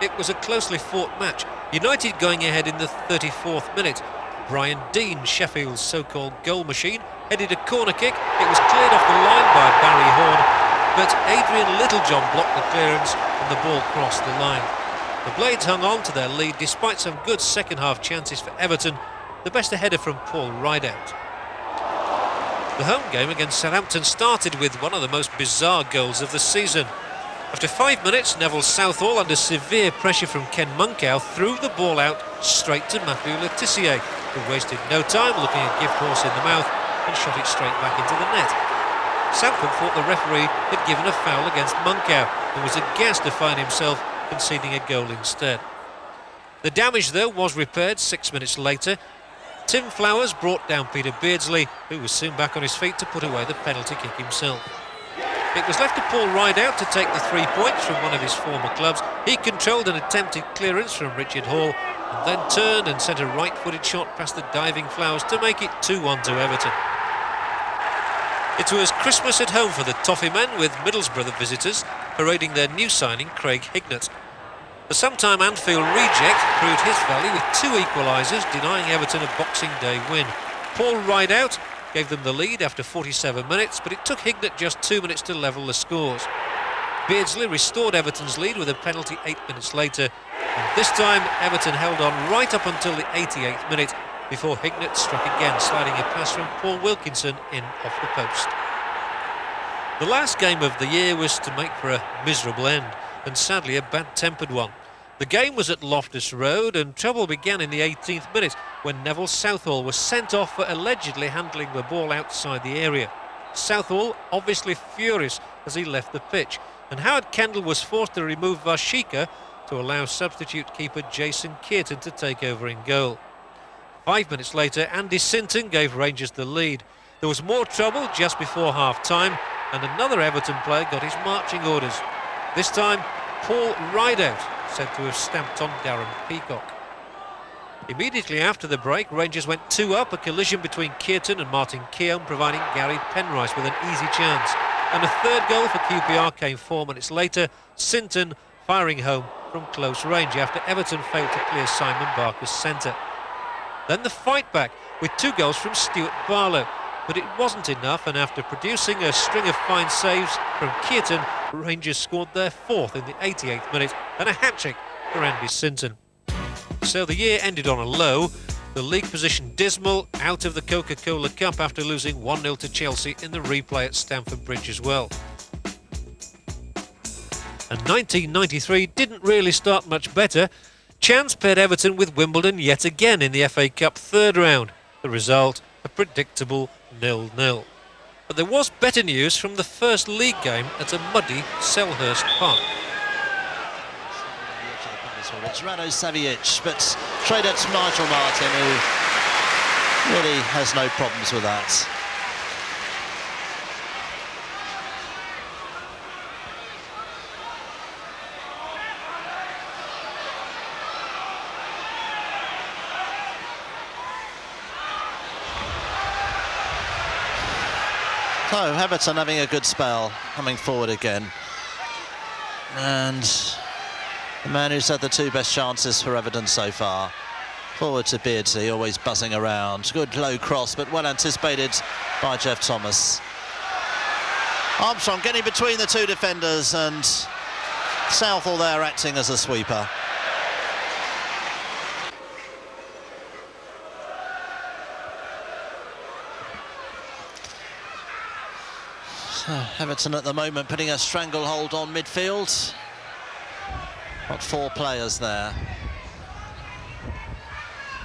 It was a closely fought match, United going ahead in the 34th minute. Brian Dean, Sheffield's so-called goal machine, headed a corner kick. It was cleared off the line by Barry Horn, but Adrian Littlejohn blocked the clearance and the ball crossed the line. The Blades hung on to their lead despite some good second-half chances for Everton, the best a header from Paul Rideout. The home game against Southampton started with one of the most bizarre goals of the season. After 5 minutes, Neville Southall, under severe pressure from Ken Monkow, threw the ball out straight to Matthew Le Tissier, who wasted no time looking a gift horse in the mouth and shot it straight back into the net. Southall thought the referee had given a foul against Monkow, who was aghast to find himself conceding a goal instead. The damage, though, was repaired 6 minutes later. Tim Flowers brought down Peter Beardsley, who was soon back on his feet to put away the penalty kick himself. It was left to Paul Rideout to take the 3 points from one of his former clubs. He controlled an attempted clearance from Richard Hall and then turned and sent a right-footed shot past the diving Flowers to make it 2-1 to Everton. It was Christmas at home for the Toffee men, with Middlesbrough the visitors, parading their new signing Craig Hignett. The sometime Anfield reject proved his value with 2 equalisers, denying Everton a Boxing Day win. Paul Rideout gave them the lead after 47 minutes, but it took Hignett just 2 minutes to level the scores. Beardsley restored Everton's lead with a penalty 8 minutes later, and this time Everton held on right up until the 88th minute before Hignett struck again, sliding a pass from Paul Wilkinson in off the post. The last game of the year was to make for a miserable end, and sadly a bad-tempered one. The game was at Loftus Road, and trouble began in the 18th minute when Neville Southall was sent off for allegedly handling the ball outside the area. Southall obviously furious as he left the pitch, and Howard Kendall was forced to remove Vashika to allow substitute keeper Jason Kearton to take over in goal. 5 minutes later, Andy Sinton gave Rangers the lead. There was more trouble just before half-time, and another Everton player got his marching orders. This time, Paul Rideout, said to have stamped on Darren Peacock. Immediately after the break, Rangers went 2 up, a collision between Kearton and Martin Keown providing Gary Penrice with an easy chance. And a third goal for QPR came 4 minutes later, Sinton firing home from close range after Everton failed to clear Simon Barker's centre. Then the fight back with 2 goals from Stuart Barlow, but it wasn't enough, and after producing a string of fine saves from Kearton, Rangers scored their 4th in the 88th minute and a hat-trick for Andy Sinton. So the year ended on a low, the league position dismal, out of the Coca-Cola Cup after losing 1-0 to Chelsea in the replay at Stamford Bridge as well. And 1993 didn't really start much better. Chance paired Everton with Wimbledon yet again in the FA Cup 3rd round. The result, a predictable 0-0. But there was better news from the first league game at a muddy Selhurst Park. It's Rado Savic, but straight at Nigel Martin, who really has no problems with that. So, Everton having a good spell, coming forward again. And the man who's had the 2 best chances for Everton so far. Forward to Beardsley, always buzzing around. Good low cross, but well anticipated by Jeff Thomas. Armstrong getting between the 2 defenders, and Southall there acting as a sweeper. Everton at the moment putting a stranglehold on midfield. Got 4 players there.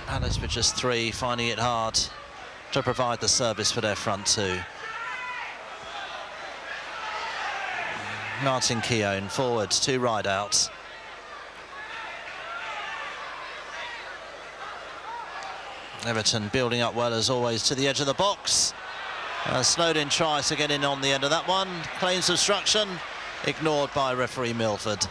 Palace with just 3, finding it hard to provide the service for their front 2. Martin Keown forward to Rideout. Everton building up well as always to the edge of the box. Snowden tries to get in on the end of that one. Claims obstruction, ignored by referee Milford.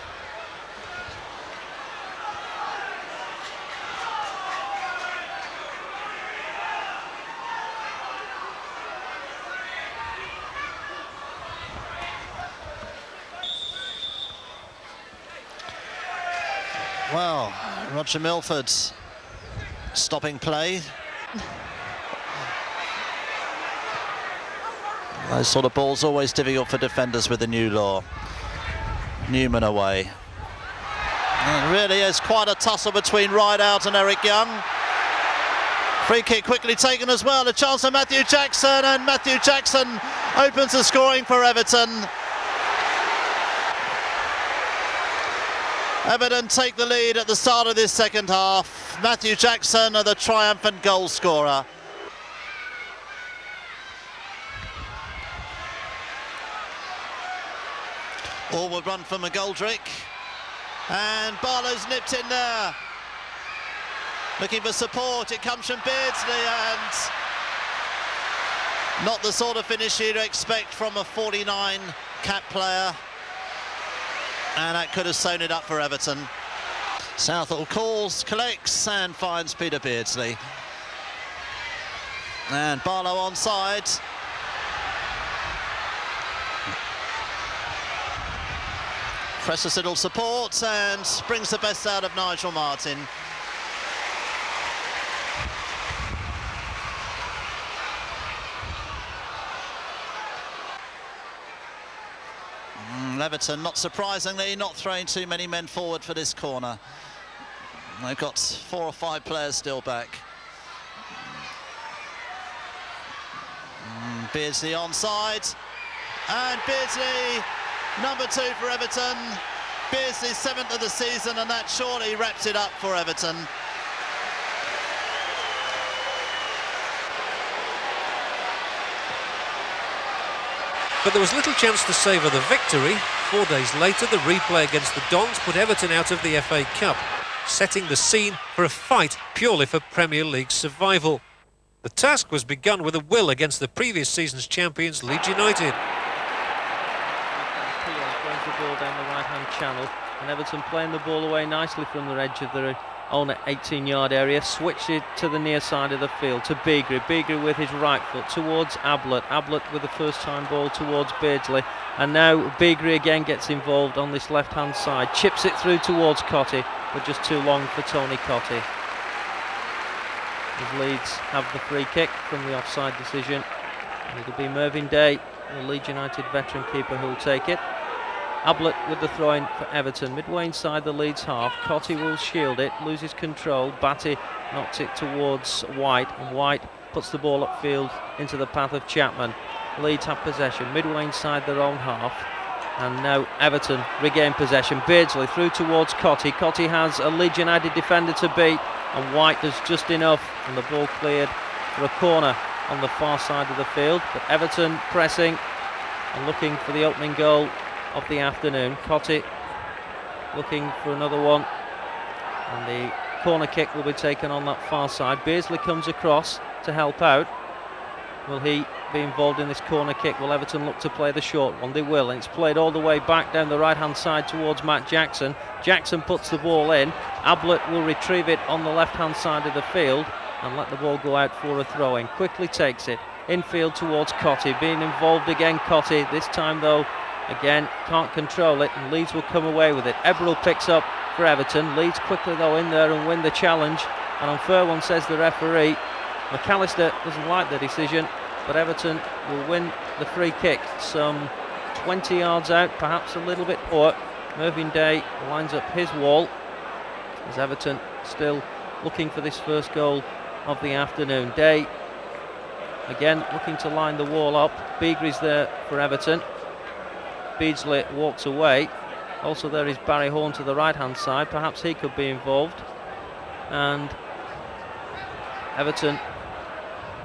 Well, Roger Milford stopping play. Those sort of balls always difficult for defenders with the new law. Newman away. And it really is quite a tussle between Rideout and Eric Young. Free kick quickly taken as well. A chance for Matthew Jackson, and Matthew Jackson opens the scoring for Everton. Everton take the lead at the start of this second half. Matthew Jackson, the triumphant goal scorer. Forward run from McGoldrick, and Barlow's nipped in there. Looking for support, it comes from Beardsley, and not the sort of finish you'd expect from a 49 cap player, and that could have sewn it up for Everton. Southall calls, collects and finds Peter Beardsley. And Barlow onside. Presses Siddle supports and brings the best out of Nigel Martin. Everton, not surprisingly, not throwing too many men forward for this corner. They've got 4 or 5 players still back. Beardsley onside, and Beardsley, number 2 for Everton. Beardsley's 7th of the season, and that surely wraps it up for Everton. But there was little chance to savour the victory. 4 days later, the replay against the Dons put Everton out of the FA Cup, setting the scene for a fight purely for Premier League survival. The task was begun with a will against the previous season's champions, Leeds United. Brings the ball down the right-hand channel, and Everton playing the ball away nicely from the edge of their own 18-yard area, switched it to the near side of the field to Beagrie. Beagrie with his right foot towards Ablett. Ablett with the first-time ball towards Beardsley, and now Beagrie again gets involved on this left-hand side, chips it through towards Cottee, but just too long for Tony Cottee. As Leeds have the free kick from the offside decision, and it'll be Mervyn Day, the Leeds United veteran keeper, who'll take it. Ablett with the throw-in for Everton, midway inside the Leeds half. Cottee will shield it, loses control. Batty knocks it towards White, and White puts the ball upfield into the path of Chapman. Leeds have possession, midway inside their own half, and now Everton regain possession. Beardsley through towards Cottee. Cottee has a Leeds United defender to beat, and White does just enough, and the ball cleared for a corner on the far side of the field. But Everton pressing and looking for the opening goal of the afternoon. Cottee looking for another one, and the corner kick will be taken on that far side. Beardsley comes across to help out. Will he be involved in this corner kick? Will Everton look to play the short one? They will, and it's played all the way back down the right hand side towards Matt Jackson. Jackson puts the ball in. Ablett will retrieve it on the left hand side of the field and let the ball go out for a throw-in. Quickly takes it infield towards Cottee, being involved again. Cottee this time though again can't control it, and Leeds will come away with it. Eberl picks up for Everton. Leeds quickly though in there and win the challenge, and unfair one, says the referee. McAllister doesn't like the decision, but Everton will win the free kick some 20 yards out, perhaps a little bit more. Mervyn Day lines up his wall as Everton still looking for this first goal of the afternoon. Day again looking to line the wall up. Beagrie's there for Everton. Beardsley walks away. Also there is Barry Horn to the right hand side, perhaps he could be involved. And Everton,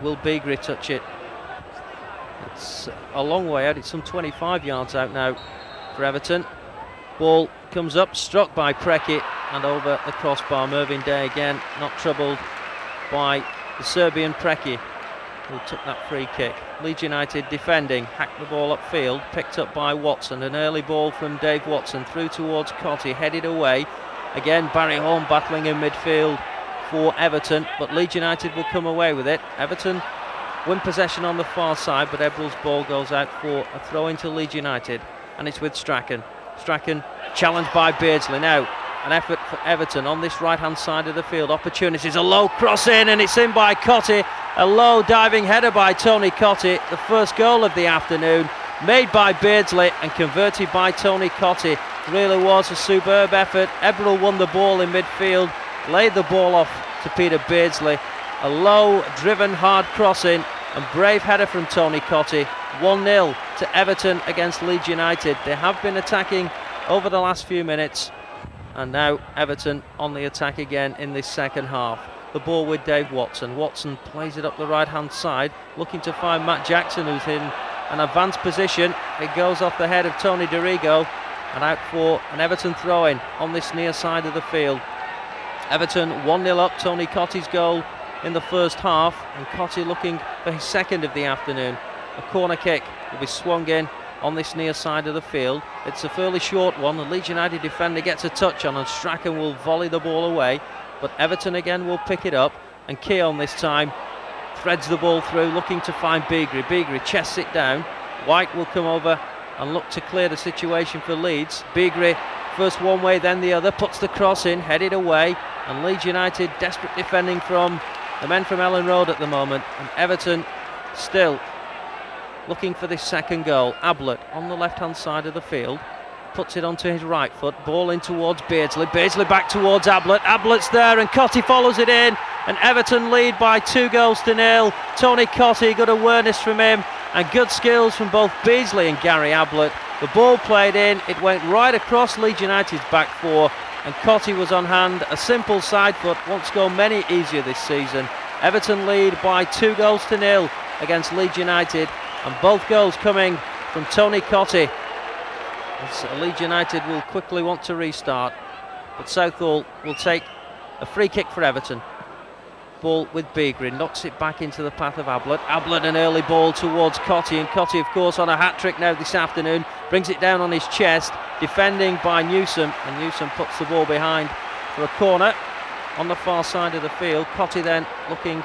will Beagrie touch it? It's a long way out, it's some 25 yards out now for Everton. Ball comes up, struck by Preki and over the crossbar. Mervyn Day again not troubled by the Serbian Preki, who took that free kick. Leeds United defending, hacked the ball upfield, picked up by Watson. An early ball from Dave Watson through towards Cottee, headed away. Again Barry Horn battling in midfield for Everton, but Leeds United will come away with it. Everton win possession on the far side, but Eberl's ball goes out for a throw into Leeds United, and it's with Strachan. Strachan challenged by Beardsley. Now an effort for Everton on this right hand side of the field. Opportunities, a low cross in, and it's in by Cottee. A low diving header by Tony Cottee. The first goal of the afternoon, made by Beardsley and converted by Tony Cottee. Really was a superb effort. Eberl won the ball in midfield, laid the ball off to Peter Beardsley. A low driven hard crossing and brave header from Tony Cottee. 1-0 to Everton against Leeds United. They have been attacking over the last few minutes, and now Everton on the attack again in this second half. The ball with Dave Watson. Watson plays it up the right hand side, looking to find Matt Jackson, who's in an advanced position. It goes off the head of Tony Dorigo and out for an Everton throw-in on this near side of the field. Everton 1-0 up. Tony Cottee's goal in the first half, and Cottee looking for his second of the afternoon. A corner kick will be swung in on this near side of the field. It's a fairly short one. The Leeds United defender gets a touch on, and Strachan will volley the ball away, but Everton again will pick it up, and Keown this time threads the ball through, looking to find Beagrie. Beagrie chests it down. White will come over and look to clear the situation for Leeds. Beagrie first one way, then the other, puts the cross in, headed away, and Leeds United desperate defending from the men from Ellen Road at the moment, and Everton still looking for this second goal. Ablett on the left hand side of the field, puts it onto his right foot, ball in towards Beardsley. Beardsley back towards Ablett. Ablett's there and Cottee follows it in, and Everton lead by 2-0. Tony Cottee, good awareness from him and good skills from both Beardsley and Gary Ablett. The ball played in, it went right across Leeds United's back four, and Cottee was on hand. A simple side foot, won't score many easier this season. Everton lead by 2-0 against Leeds United, and both goals coming from Tony Cottee. Leeds United will quickly want to restart, but Southall will take a free kick for Everton. Ball with Beagrie, knocks it back into the path of Ablett. Ablett an early ball towards Cottee, and Cottee of course on a hat-trick now this afternoon, brings it down on his chest, defending by Newsom, and Newsom puts the ball behind for a corner on the far side of the field. Cottee then looking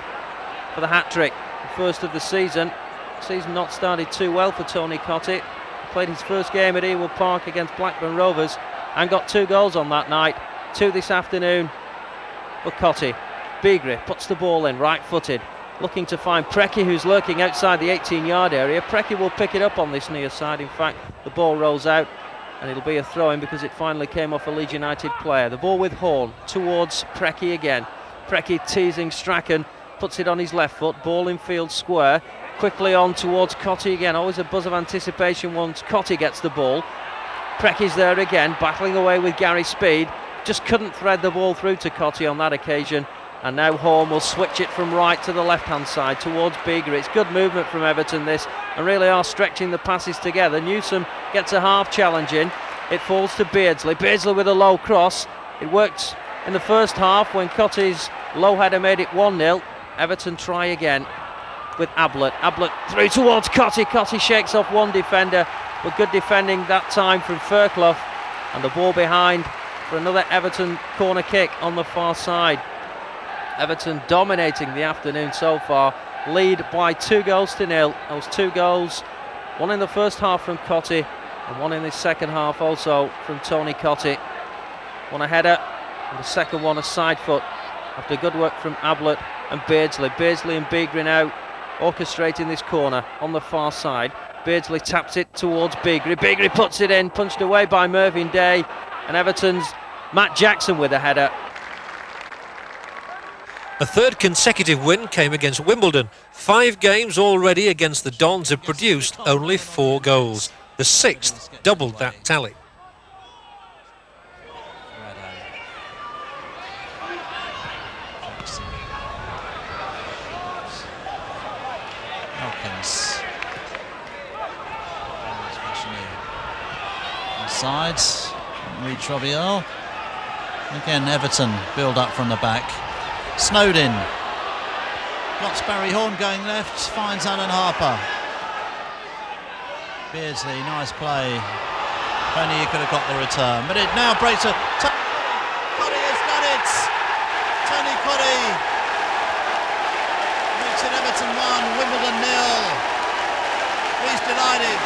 for the hat-trick, the first of the season. Season not started too well for Tony Cottee. Played his first game at Ewood Park against Blackburn Rovers and got 2 goals on that night. 2 this afternoon for Cottee. Beagrie puts the ball in, right-footed, looking to find Preki, who's lurking outside the 18-yard area. Preki will pick it up on this near side. In fact, the ball rolls out and it'll be a throw-in because it finally came off a Leeds United player. The ball with Horn towards Preki again. Preki teasing Strachan, puts it on his left foot, ball in field square. Quickly on towards Cottee again, always a buzz of anticipation once Cottee gets the ball. Preki's there again, battling away with Gary Speed. Just couldn't thread the ball through to Cottee on that occasion. And now Horn will switch it from right to the left-hand side towards Beagrie. It's good movement from Everton this, and really are stretching the passes together. Newsom gets a half challenge in. It falls to Beardsley. Beardsley with a low cross. It worked in the first half when Cottee's low header made it 1-0. Everton try again with Ablett. Ablett through towards Cottee. Cottee shakes off one defender, but good defending that time from Fairclough. And the ball behind for another Everton corner kick on the far side. Everton dominating the afternoon so far, lead by 2-0. Those 2 goals, one in the first half from Cottee and one in the second half also from Tony Cottee. One a header and the second one a side foot after good work from Ablett and Beardsley. Beardsley and Beagrie now orchestrating this corner on the far side. Beardsley taps it towards Beagrie. Beagrie puts it in, punched away by Mervyn Day, and Everton's Matt Jackson with a header. A third consecutive win came against Wimbledon. 5 games already against the Dons have produced only 4 goals. The 6th doubled that tally. Sides, reach Robiel. Again, Everton build up from the back. Snowden blocks Barry Horn going left, finds Alan Harper. Beardsley, nice play. If only he could have got the return, but it now breaks a. Cottee has done it. Tony Cottee makes it Everton 1, Wimbledon 0. He's delighted.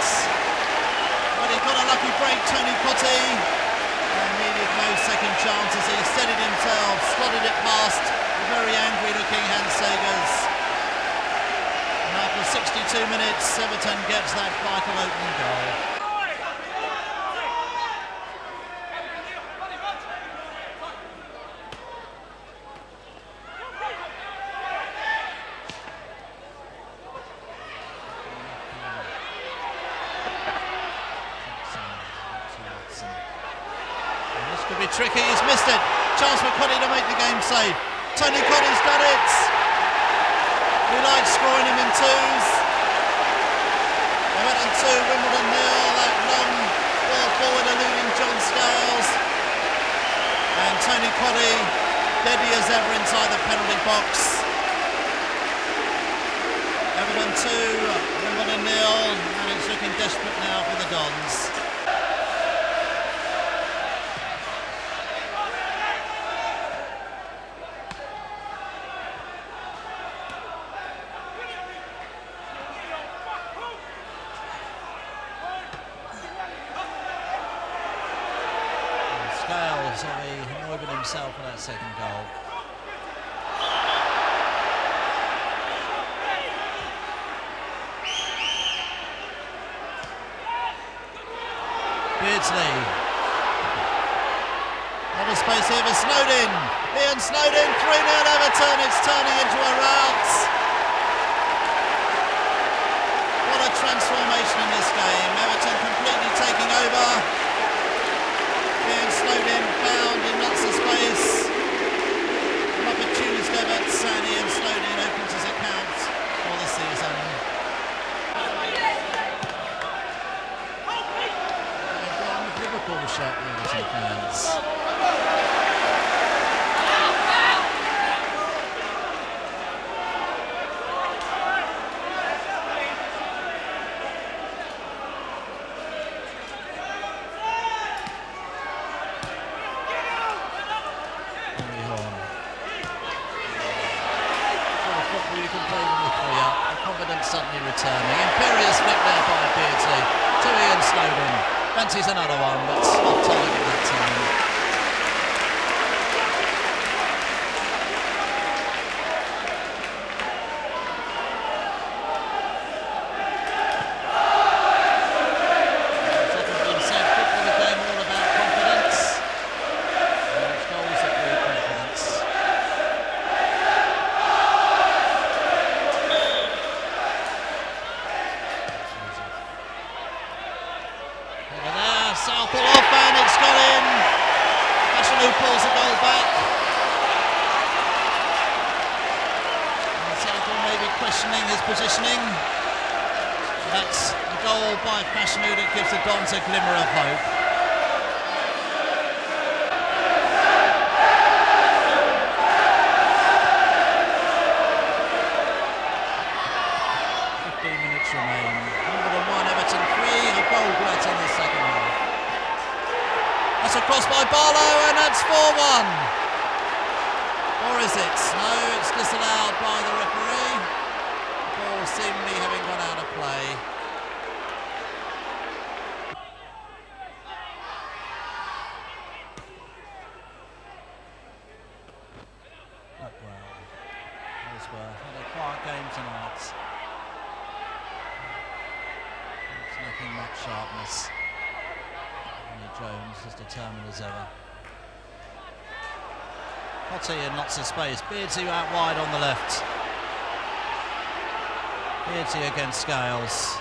But he got a lucky break, Tony Cottee, and needed no second chances. He said it himself, slotted it past the very angry looking Hans Segers. And after 62 minutes, Everton gets that vital opening goal. Tricky, he's missed it. Chance for Cottee to make the game safe. Tony Cottee's done it. We like scoring him in 2s. Everton 2, Wimbledon 0. That long ball forward eluding John Scales. And Tony Cottee, deadly as ever inside the penalty box. Everton 2, Wimbledon 0, and it's looking desperate now for the Dons. Scales will be annoyed himself for that second goal. Beardsley. Lot of space here for Snowden. Ian Snowden, 3-0 Everton. It's turning into a rout. What a transformation in this game. Everton completely taking over. Ian Snowden found in lots of space. An opportunist efforts, and Ian Snowden opens his account for the season. Liverpool shot with the fans. Suddenly returning. Imperious flick there by Beardsley to Ian Snowden. Fancies another one, but off target that time. It's often been said, football became all about confidence. And it's goals that breed confidence. Southall off and it's got in. Ashton pulls the goal back. And Southall may be questioning his positioning. That's a goal by Fashanu that gives the Dons a glimmer of hope. Remain. Wimbledon 1, Everton 3, a goal glut in the second half. That's a cross by Barlow and that's 4-1. Or is it? No, it's disallowed by the referee. The ball seemingly having gone out of play. Hotspur had a quiet game tonight. Nothing much sharpness. Andy Jones as determined as ever. Hotty in lots of space. Beardsley out wide on the left. Beardsley against Scales.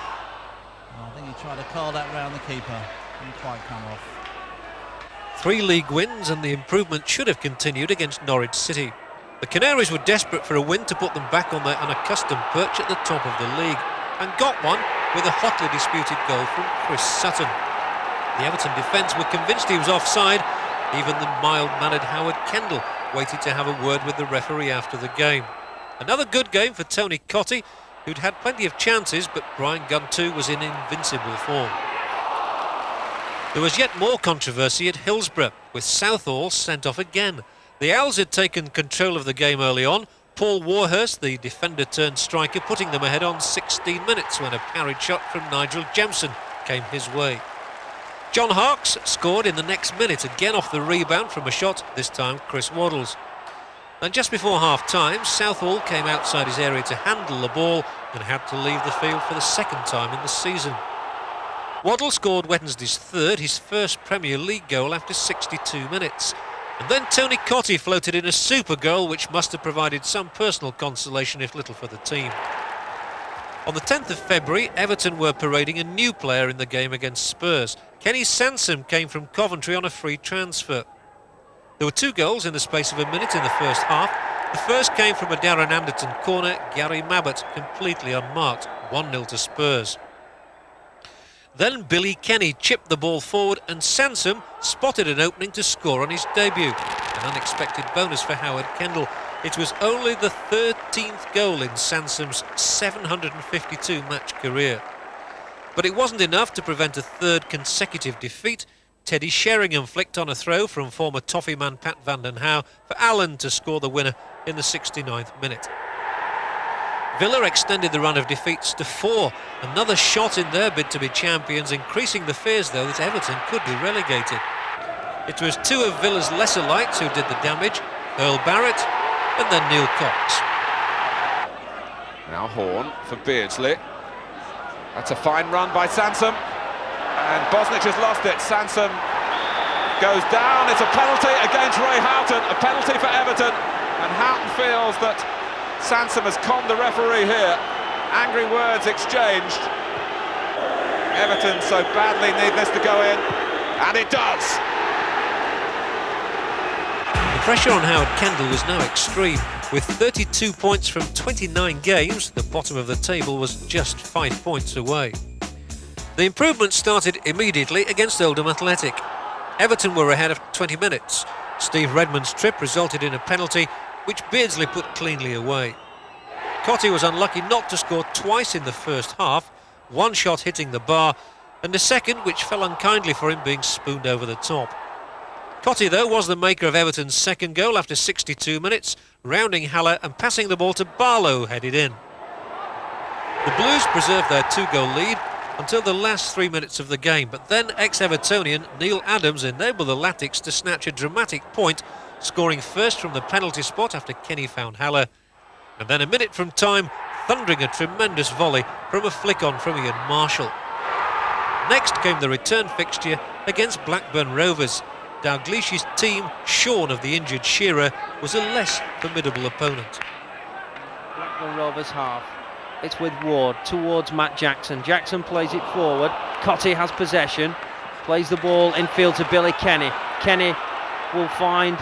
I think he tried to curl that round the keeper. Didn't quite come off. 3 league wins and the improvement should have continued against Norwich City. The Canaries were desperate for a win to put them back on their unaccustomed perch at the top of the league, and got one with a hotly disputed goal from Chris Sutton. The Everton defence were convinced he was offside. Even the mild-mannered Howard Kendall waited to have a word with the referee after the game. Another good game for Tony Cottee, who'd had plenty of chances, but Brian Gunn was in invincible form. There was yet more controversy at Hillsborough, with Southall sent off again. The Owls had taken control of the game early on, Paul Warhurst, the defender-turned-striker, putting them ahead on 16 minutes when a parried shot from Nigel Jemson came his way. John Harkes scored in the next minute, again off the rebound from a shot, this time Chris Waddles. And just before half-time, Southall came outside his area to handle the ball and had to leave the field for the second time in the season. Waddle scored Wednesday's third, his first Premier League goal after 62 minutes. And then Tony Cottee floated in a super goal which must have provided some personal consolation, if little for the team. On the 10th of February, Everton were parading a new player in the game against Spurs. Kenny Sansom came from Coventry on a free transfer. There were 2 goals in the space of a minute in the first half. The first came from a Darren Anderton corner, Gary Mabbott completely unmarked, 1-0 to Spurs. Then Billy Kenny chipped the ball forward and Sansom spotted an opening to score on his debut. An unexpected bonus for Howard Kendall, It was only the 13th goal in Sansom's 752 match career. But it wasn't enough to prevent a third consecutive defeat. Teddy Sheringham flicked on a throw from former Toffee man Pat van den Hauwe for Allen to score the winner in the 69th minute. Villa extended the run of defeats to 4, another shot in their bid to be champions, increasing the fears though that Everton could be relegated. It was 2 of Villa's lesser lights who did the damage, Earl Barrett and then Neil Cox. Now Horn for Beardsley. That's a fine run by Sansom. And Bosnich has lost it. Sansom goes down. It's a penalty against Ray Houghton. A penalty for Everton. And Houghton feels that Sansom has conned the referee here. Angry words exchanged. Everton so badly need this to go in. And it does. The pressure on Howard Kendall was now extreme. With 32 points from 29 games, the bottom of the table was just 5 points away. The improvement started immediately against Oldham Athletic. Everton were ahead of 20 minutes. Steve Redmond's trip resulted in a penalty, which Beardsley put cleanly away. Cottee was unlucky not to score twice in the first half, one shot hitting the bar, and a second which fell unkindly for him being spooned over the top. Cottee, though, was the maker of Everton's second goal after 62 minutes, rounding Haller and passing the ball to Barlow, headed in. The Blues preserved their 2-goal lead until the last 3 minutes of the game, but then ex-Evertonian Neil Adams enabled the Latics to snatch a dramatic point, scoring first from the penalty spot after Kenny found Haller, and then a minute from time, thundering a tremendous volley from a flick-on from Ian Marshall. Next came the return fixture against Blackburn Rovers. Dalglish's team, shorn of the injured Shearer, was a less formidable opponent. Blackburn Rovers half. It's with Ward towards Matt Jackson. Jackson plays it forward. Cottee has possession. Plays the ball infield to Billy Kenny. Kenny will find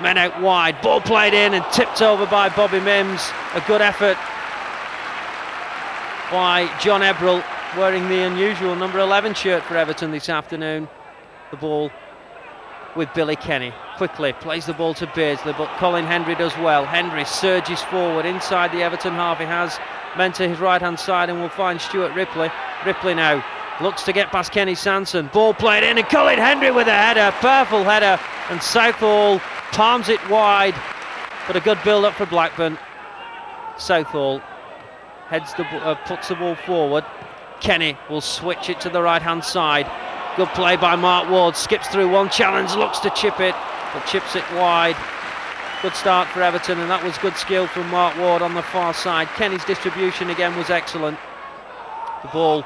men out wide. Ball played in and tipped over by Bobby Mims. A good effort by John Ebrell, wearing the unusual number 11 shirt for Everton this afternoon. The ball with Billy Kenny. Quickly plays the ball to Beardsley, but Colin Hendry does well. Hendry surges forward inside the Everton half. He has men to his right hand side and will find Stuart Ripley. Ripley now looks to get past Kenny Sanson. Ball played in and Colin Hendry with a header, powerful header, and Southall palms it wide, but a good build up for Blackburn. Southall puts the ball forward. Kenny will switch it to the right hand side. Good play by Mark Ward, skips through one challenge, looks to chip it, but chips it wide. Good start for Everton, and that was good skill from Mark Ward on the far side. Kenny's distribution again was excellent. The ball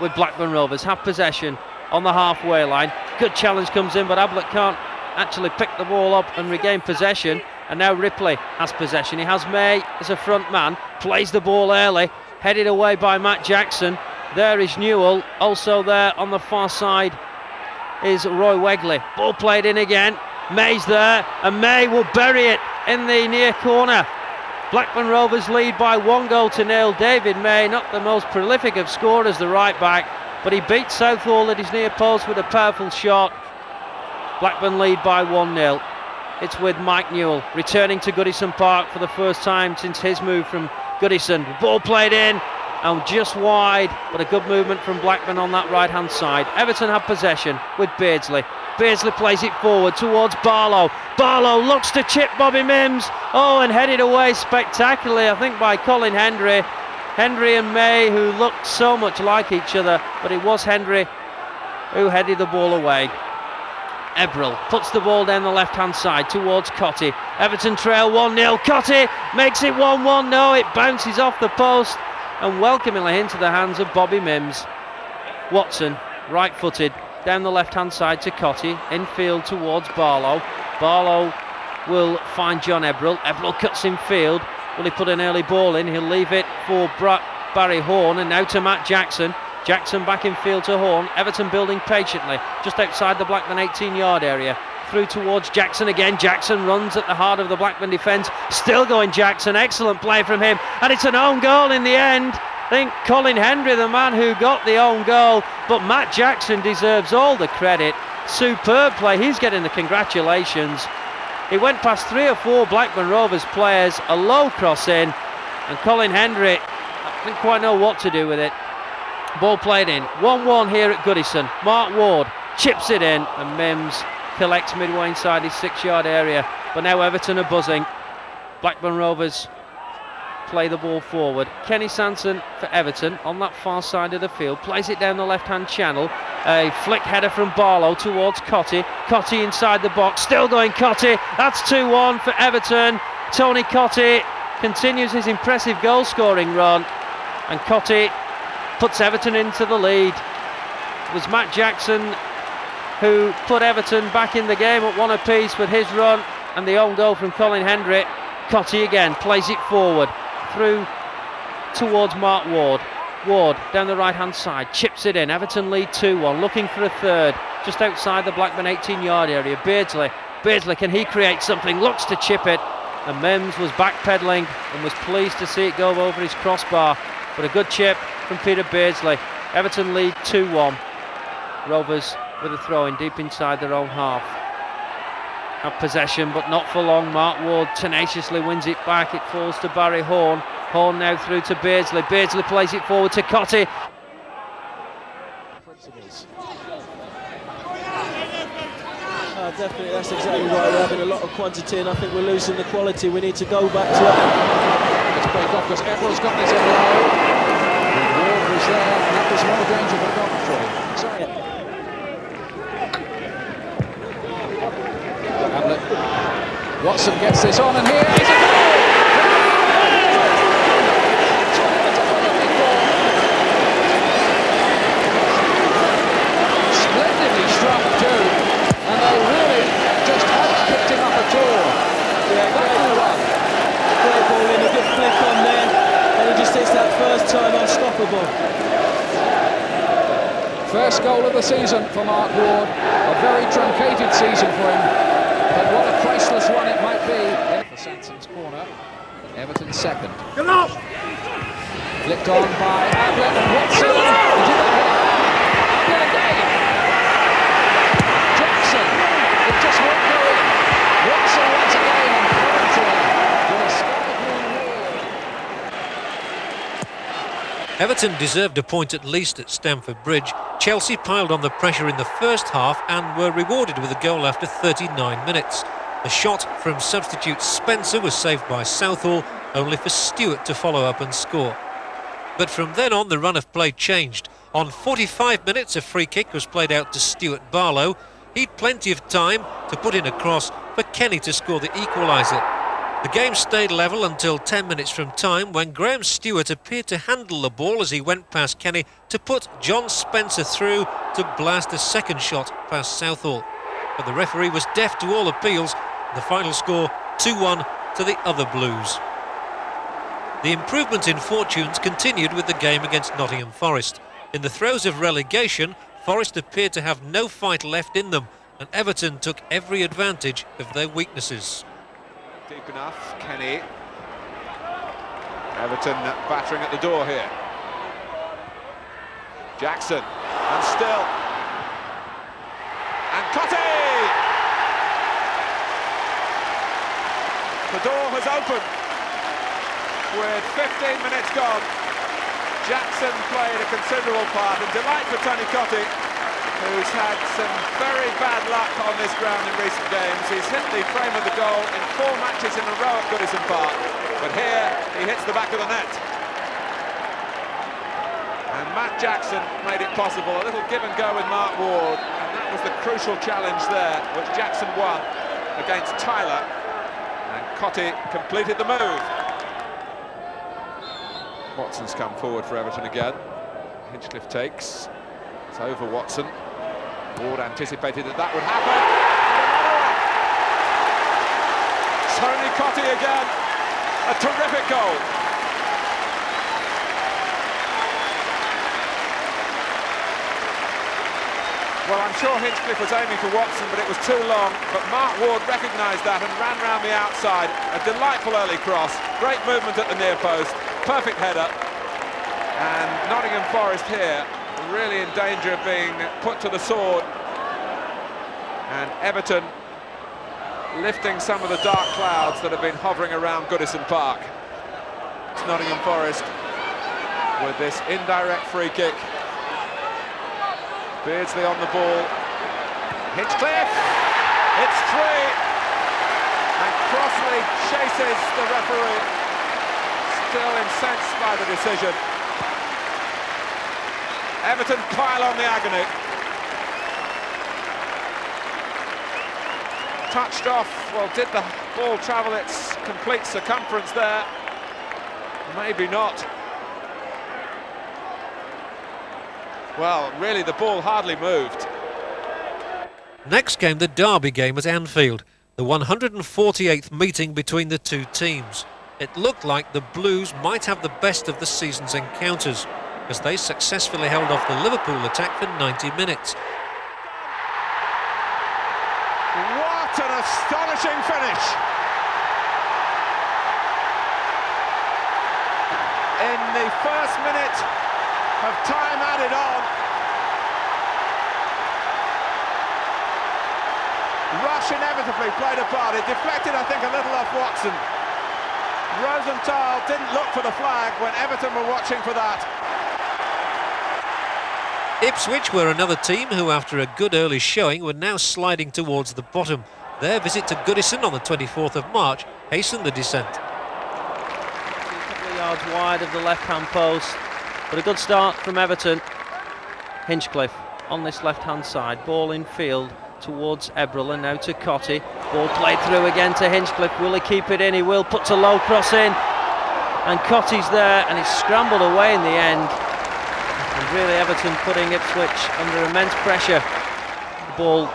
with Blackburn Rovers have possession on the halfway line. Good challenge comes in, but Ablett can't actually pick the ball up and regain possession. And now Ripley has possession. He has May as a front man, plays the ball early, headed away by Matt Jackson. There is Newell, also there on the far side is Roy Wegley. Ball played in again, May's there, and May will bury it in the near corner. Blackburn Rovers lead by 1-0. David May, not the most prolific of scorers, the right back, but he beat Southall at his near post with a powerful shot. Blackburn lead by 1-0. It's with Mike Newell returning to Goodison Park for the first time since his move from Goodison. Ball played in and just wide, but a good movement from Blackburn on that right hand side. Everton have possession with Beardsley. Beardsley plays it forward towards Barlow. Barlow looks to chip Bobby Mims. Oh, and headed away spectacularly, I think, by Colin Hendry. Hendry and May, who looked so much like each other, but it was Hendry who headed the ball away. Ebrell puts the ball down the left hand side towards Cottee. Everton trail 1-0. Cottee makes it 1-1. No, it bounces off the post and welcomingly into the hands of Bobby Mims. Watson, right footed, down the left hand side to Cottee, infield towards Barlow. Barlow will find John Ebrell. Ebrell cuts in field. Will he put an early ball in? He'll leave it for Barry Horn, and now to Matt Jackson. Jackson back in field to Horn. Everton building patiently just outside the Blackburn 18-yard area. Through towards Jackson again. Jackson runs at the heart of the Blackburn defence. Still going Jackson. Excellent play from him. And it's an own goal in the end. I think Colin Hendry, the man who got the own goal. But Matt Jackson deserves all the credit. Superb play. He's getting the congratulations. It went past 3 or 4 Blackburn Rovers players, a low cross in, and Colin Hendry didn't quite know what to do with it. Ball played in. 1-1 here at Goodison. Mark Ward chips it in, and Mims collects midway inside his 6-yard area. But now Everton are buzzing. Blackburn Rovers play the ball forward. Kenny Sanson for Everton on that far side of the field, plays it down the left-hand channel. A flick header from Barlow towards Cottee. Cottee inside the box, still going Cottee. That's 2-1 for Everton. Tony Cottee continues his impressive goal-scoring run, and Cottee puts Everton into the lead. It was Matt Jackson who put Everton back in the game at 1 apiece with his run and the own goal from Colin Hendry. Cottee again plays it forward through towards Mark Ward. Ward down the right hand side, chips it in. Everton lead 2-1, looking for a third just outside the Blackburn 18-yard area. Beardsley, can he create something? Looks to chip it, and Mims was backpedaling and was pleased to see it go over his crossbar, but a good chip from Peter Beardsley. Everton lead 2-1. Rovers with a throw in deep inside their own half. Have possession, but not for long. Mark Ward tenaciously wins it back. It falls to Barry Horn. Horn now through to Beardsley. Beardsley plays it forward to Cottee. Definitely, that's exactly right. We're having a lot of quantity, and I think we're losing the quality. We need to go back to it. Let's break off because Everton's got this in low. Ward was there, and that was more danger for Coventry. Watson gets this on, and here is a goal! Splendidly struck too, and they really just haven't picked him up at all. Yeah, great ball in, a good flick on there, and he just hits that first time unstoppable. First goal of the season for Mark Ward, a very truncated season for him. But what a priceless one it might be. For Sanson's corner, Everton second. Flicked on by Ablett and Watson. Jackson, it just won't go in. Watson once again, and Coventry with a sky blue wall. Everton deserved a point at least at Stamford Bridge. Chelsea piled on the pressure in the first half and were rewarded with a goal after 39 minutes. The shot from substitute Spencer was saved by Southall, only for Stewart to follow up and score. But from then on, the run of play changed. On 45 minutes, a free kick was played out to Stuart Barlow. He'd plenty of time to put in a cross for Kenny to score the equaliser. The game stayed level until 10 minutes from time, when Graham Stewart appeared to handle the ball as he went past Kenny to put John Spencer through to blast a second shot past Southall. But the referee was deaf to all appeals. The final score 2-1 to the other Blues. The improvement in fortunes continued with the game against Nottingham Forest. In the throes of relegation, Forest appeared to have no fight left in them, and Everton took every advantage of their weaknesses. Deep enough, Kenny. Everton battering at the door here. Jackson, and still. And Cottee! The door has opened. With 15 minutes gone, Jackson played a considerable part, and delight for Tony Cottee, who's had some very bad luck on this ground in recent games. He's hit the frame of the goal in 4 matches in a row at Goodison Park, but here he hits the back of the net. And Matt Jackson made it possible, a little give and go with Mark Ward, and that was the crucial challenge there, which Jackson won against Tyler, and Cottee completed the move. Watson's come forward for Everton again. Hinchcliffe takes. It's over Watson. Ward anticipated that would happen. Tony Cottee again. A terrific goal. Well, I'm sure Hinchcliffe was aiming for Watson, but it was too long. But Mark Ward recognised that and ran round the outside. A delightful early cross. Great movement at the near post. Perfect header. And Nottingham Forest here really in danger of being put to the sword, and Everton lifting some of the dark clouds that have been hovering around Goodison Park. It's Nottingham Forest with this indirect free kick. Beardsley on the ball. Hinchcliffe! It's 3! And Crossley chases the referee. Still incensed by the decision. Everton pile on the agony. Touched off. Well, did the ball travel its complete circumference there? Maybe not. Well, really, the ball hardly moved. Next game, the derby game at Anfield, the 148th meeting between the two teams. It looked like the Blues might have the best of the season's encounters, as they successfully held off the Liverpool attack for 90 minutes. What an astonishing finish! In the first minute of time added on, Rush inevitably played a part. It deflected, I think, a little off Watson. Rosenthal didn't look for the flag when Everton were watching for that. Ipswich were another team who, after a good early showing, were now sliding towards the bottom. Their visit to Goodison on the 24th of March hastened the descent. A couple of yards wide of the left-hand post, but a good start from Everton. Hinchcliffe on this left-hand side, ball in field towards Ebrel, and now to Cottee. Ball played through again to Hinchcliffe. Will he keep it in? He will. Puts a low cross in, and Cottee's there, and it's scrambled away in the end. And really Everton putting Ipswich under immense pressure. The ball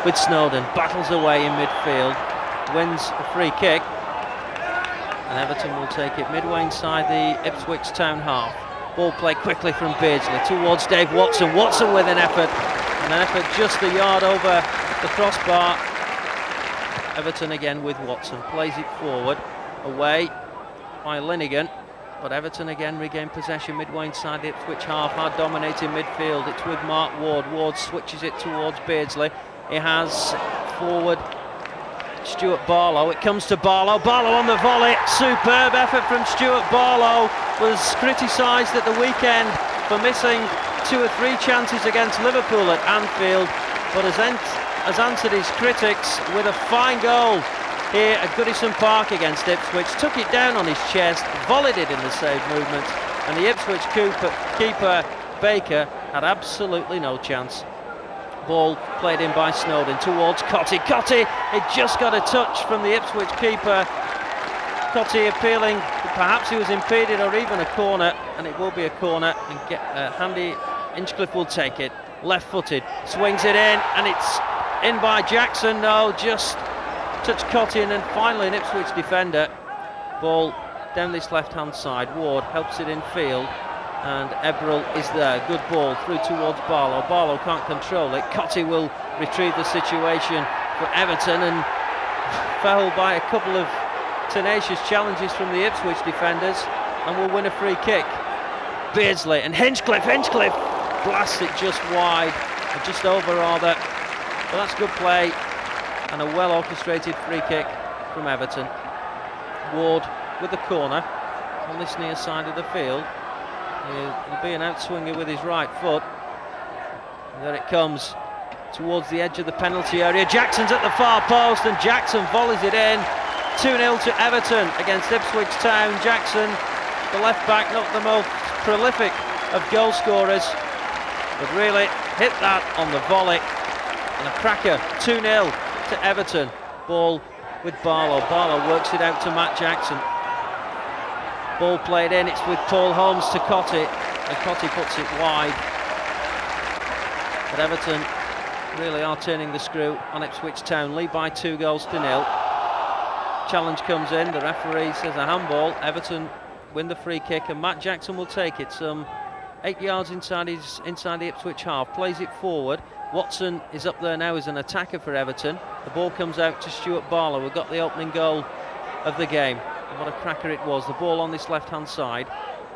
with Snowden, battles away in midfield, wins a free kick, and Everton will take it midway inside the Ipswich town half. Ball played quickly from Beardsley towards Dave Watson. Watson with an effort just a yard over the crossbar. Everton again with Watson, plays it forward, away by Linnigan, but Everton again regain possession midway inside the Ipswich half, hard dominating midfield. It's with Mark Ward. Ward switches it towards Beardsley. He has forward Stuart Barlow. It comes to Barlow. Barlow on the volley. Superb effort from Stuart Barlow. Was criticised at the weekend for missing 2 or 3 chances against Liverpool at Anfield, but has answered his critics with a fine goal here at Goodison Park against Ipswich. Took it down on his chest, volleyed it in the save movement, and the Ipswich keeper Baker had absolutely no chance. Ball played in by Snowden towards Cottee. Cottee, it just got a touch from the Ipswich keeper. Cottee appealing, perhaps he was impeded or even a corner, and it will be a corner, and handy Hinchcliffe will take it. Left-footed, swings it in, and it's in by Jackson. No, just touched Cottee, and then finally an Ipswich defender. Ball down this left-hand side. Ward helps it in field, and Ebrel is there. Good ball through towards Barlow. Barlow can't control it. Cottee will retrieve the situation for Everton, and fouled by a couple of tenacious challenges from the Ipswich defenders, and will win a free kick. Beardsley and Hinchcliffe blasts it just wide, or just over rather, but that's good play and a well orchestrated free kick from Everton. Ward with the corner on this near side of the field. He'll be an outswinger with his right foot, and there it comes towards the edge of the penalty area. Jackson's at the far post, and Jackson volleys it in. 2-0 to Everton against Ipswich Town. Jackson, the left back, not the most prolific of goal scorers, but really hit that on the volley, and a cracker. 2-0 to Everton. Ball with Barlow. Barlow works it out to Matt Jackson. Ball played in, it's with Paul Holmes to Cottee, and Cottee puts it wide. But Everton really are turning the screw on Ipswich Town, lead by 2-0. Challenge comes in, the referee says a handball. Everton win the free kick, and Matt Jackson will take it some 8 yards inside the Ipswich half, plays it forward. Watson is up there now as an attacker for Everton. The ball comes out to Stuart Barlow, who got the opening goal of the game. And what a cracker it was. The ball on this left-hand side,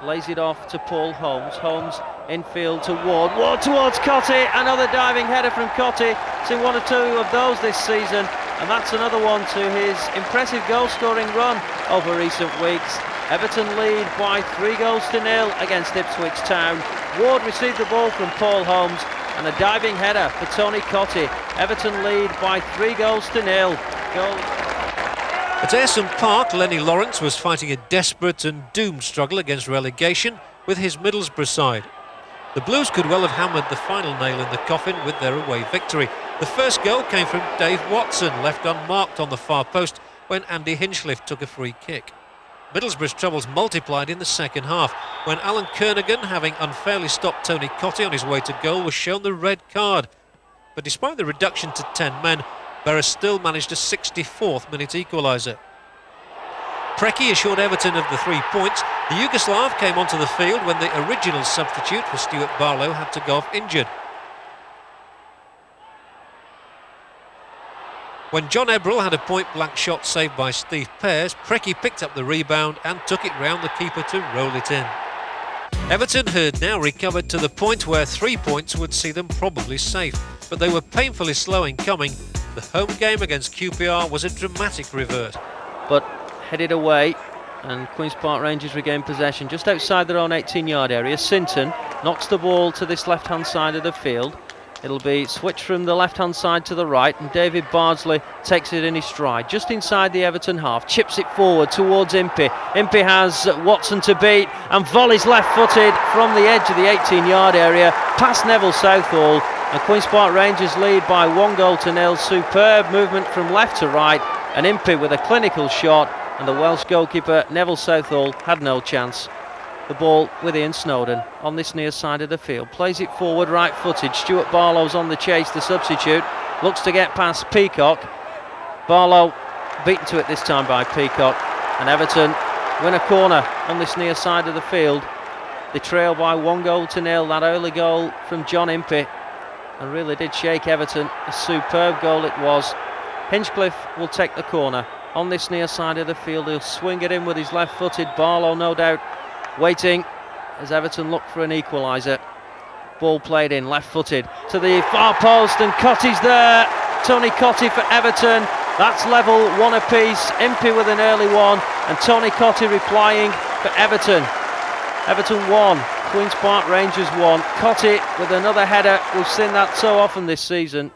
lays it off to Paul Holmes. Holmes infield to Ward. Ward towards Cottee. Another diving header from Cottee. Seen 1 or 2 of those this season. and that's another one to his impressive goal-scoring run over recent weeks. Everton lead by 3-0 against Ipswich Town. Ward received the ball from Paul Holmes and a diving header for Tony Cottee. Everton lead by 3-0. At Ayresome Park, Lenny Lawrence was fighting a desperate and doomed struggle against relegation with his Middlesbrough side. The Blues could well have hammered the final nail in the coffin with their away victory. The first goal came from Dave Watson, left unmarked on the far post when Andy Hinchcliffe took a free kick. Middlesbrough's troubles multiplied in the second half when Alan Kernaghan, having unfairly stopped Tony Cottee on his way to goal, was shown the red card. But despite the reduction to 10 men, Berra still managed a 64th minute equaliser. Preki assured Everton of the 3 points. The Yugoslav came onto the field when the original substitute for Stuart Barlow had to go off injured. When John Ebrell had a point-blank shot saved by Steve Pears, Preki picked up the rebound and took it round the keeper to roll it in. Everton had now recovered to the point where 3 points would see them probably safe, but they were painfully slow in coming. The home game against QPR was a dramatic reverse. But headed away, and Queen's Park Rangers regain possession just outside their own 18-yard area. Sinton knocks the ball to this left-hand side of the field. It'll be switched from the left-hand side to the right, and David Bardsley takes it in his stride just inside the Everton half, chips it forward towards Impey. Impey has Watson to beat and volleys left-footed from the edge of the 18-yard area past Neville Southall, and Queen's Park Rangers lead by 1-0. Superb movement from left to right, and Impey with a clinical shot, and the Welsh goalkeeper Neville Southall had no chance. The ball with Ian Snowden on this near side of the field, plays it forward right-footed. Stuart Barlow's on the chase, the substitute, looks to get past Peacock. Barlow beaten to it this time by Peacock, and Everton win a corner on this near side of the field. They trail by 1-0. That early goal from John Impey and really did shake Everton. A superb goal it was. Hinchcliffe will take the corner on this near side of the field. He'll swing it in with his left-footed. Barlow no doubt waiting as Everton look for an equaliser. Ball played in left-footed to the far post, and Cottee's there. Tony Cottee for Everton. That's level, one apiece. Impey with an early one, and Tony Cottee replying for Everton. Everton 1, Queen's Park Rangers 1. Cottee with another header. We've seen that so often this season.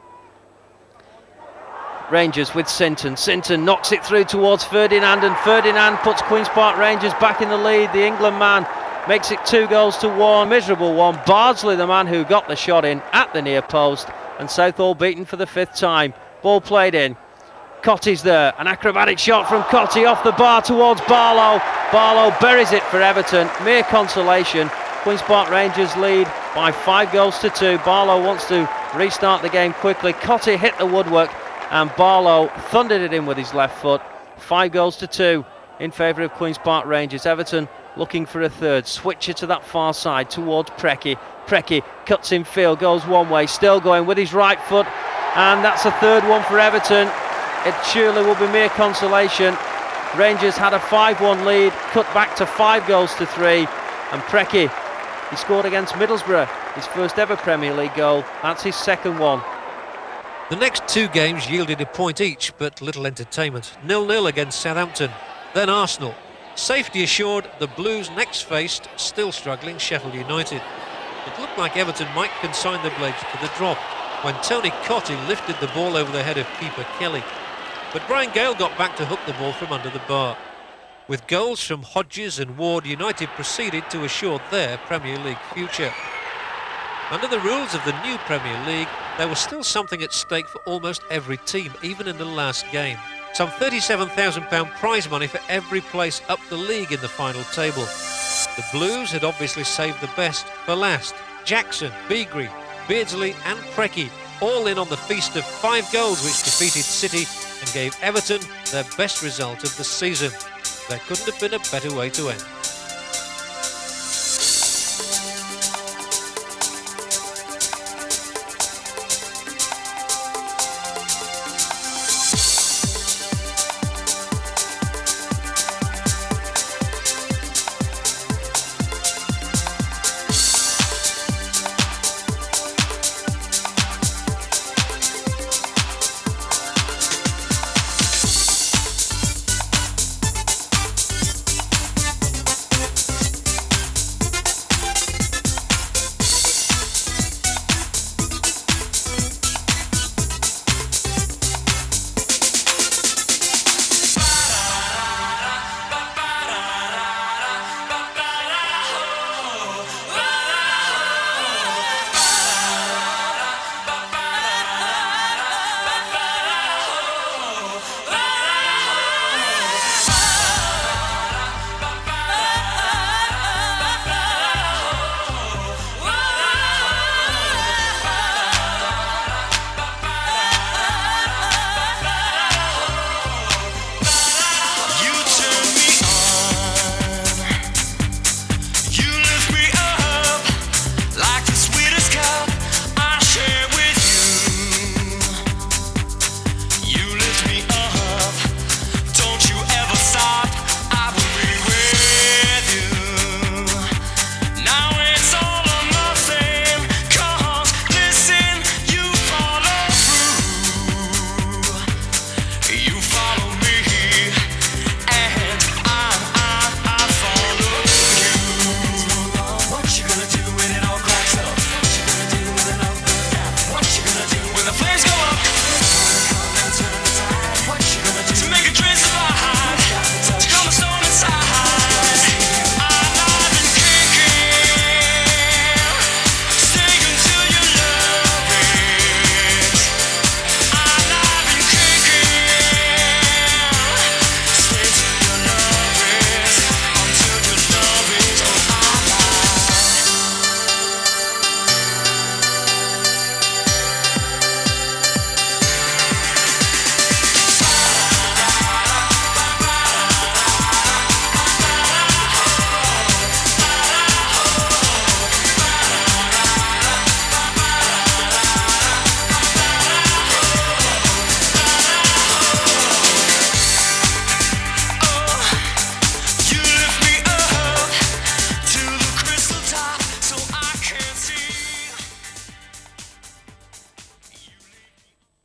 Rangers with Sinton. Sinton knocks it through towards Ferdinand, and Ferdinand puts Queen's Park Rangers back in the lead. The England man makes it 2-1. Miserable one. Bardsley, the man who got the shot in at the near post, and Southall beaten for the 5th time. Ball played in. Cottee's there. An acrobatic shot from Cottee off the bar towards Barlow. Barlow buries it for Everton. Mere consolation. Queen's Park Rangers lead by 5-2. Barlow wants to restart the game quickly. Cottee hit the woodwork, and Barlow thundered it in with his left foot. 5-2 in favour of Queen's Park Rangers. Everton looking for a third. Switcher to that far side towards Preki. Preki cuts in field, goes one way, still going with his right foot, and that's a third one for Everton. It surely will be mere consolation. Rangers had a 5-1 lead, cut back to 5-3, and Preki, he scored against Middlesbrough, his first ever Premier League goal. That's his second one. The next 2 games yielded a point each, but little entertainment. 0-0 against Southampton, then Arsenal. Safety assured, the Blues next faced still struggling Sheffield United. It looked like Everton might consign the Blades to the drop when Tony Cottee lifted the ball over the head of keeper Kelly. But Brian Gale got back to hook the ball from under the bar. With goals from Hodges and Ward, United proceeded to assure their Premier League future. Under the rules of the new Premier League, there was still something at stake for almost every team, even in the last game. Some £37,000 prize money for every place up the league in the final table. The Blues had obviously saved the best for last. Jackson, Beagrie, Beardsley and Preki all in on the feast of 5 goals which defeated City and gave Everton their best result of the season. There couldn't have been a better way to end.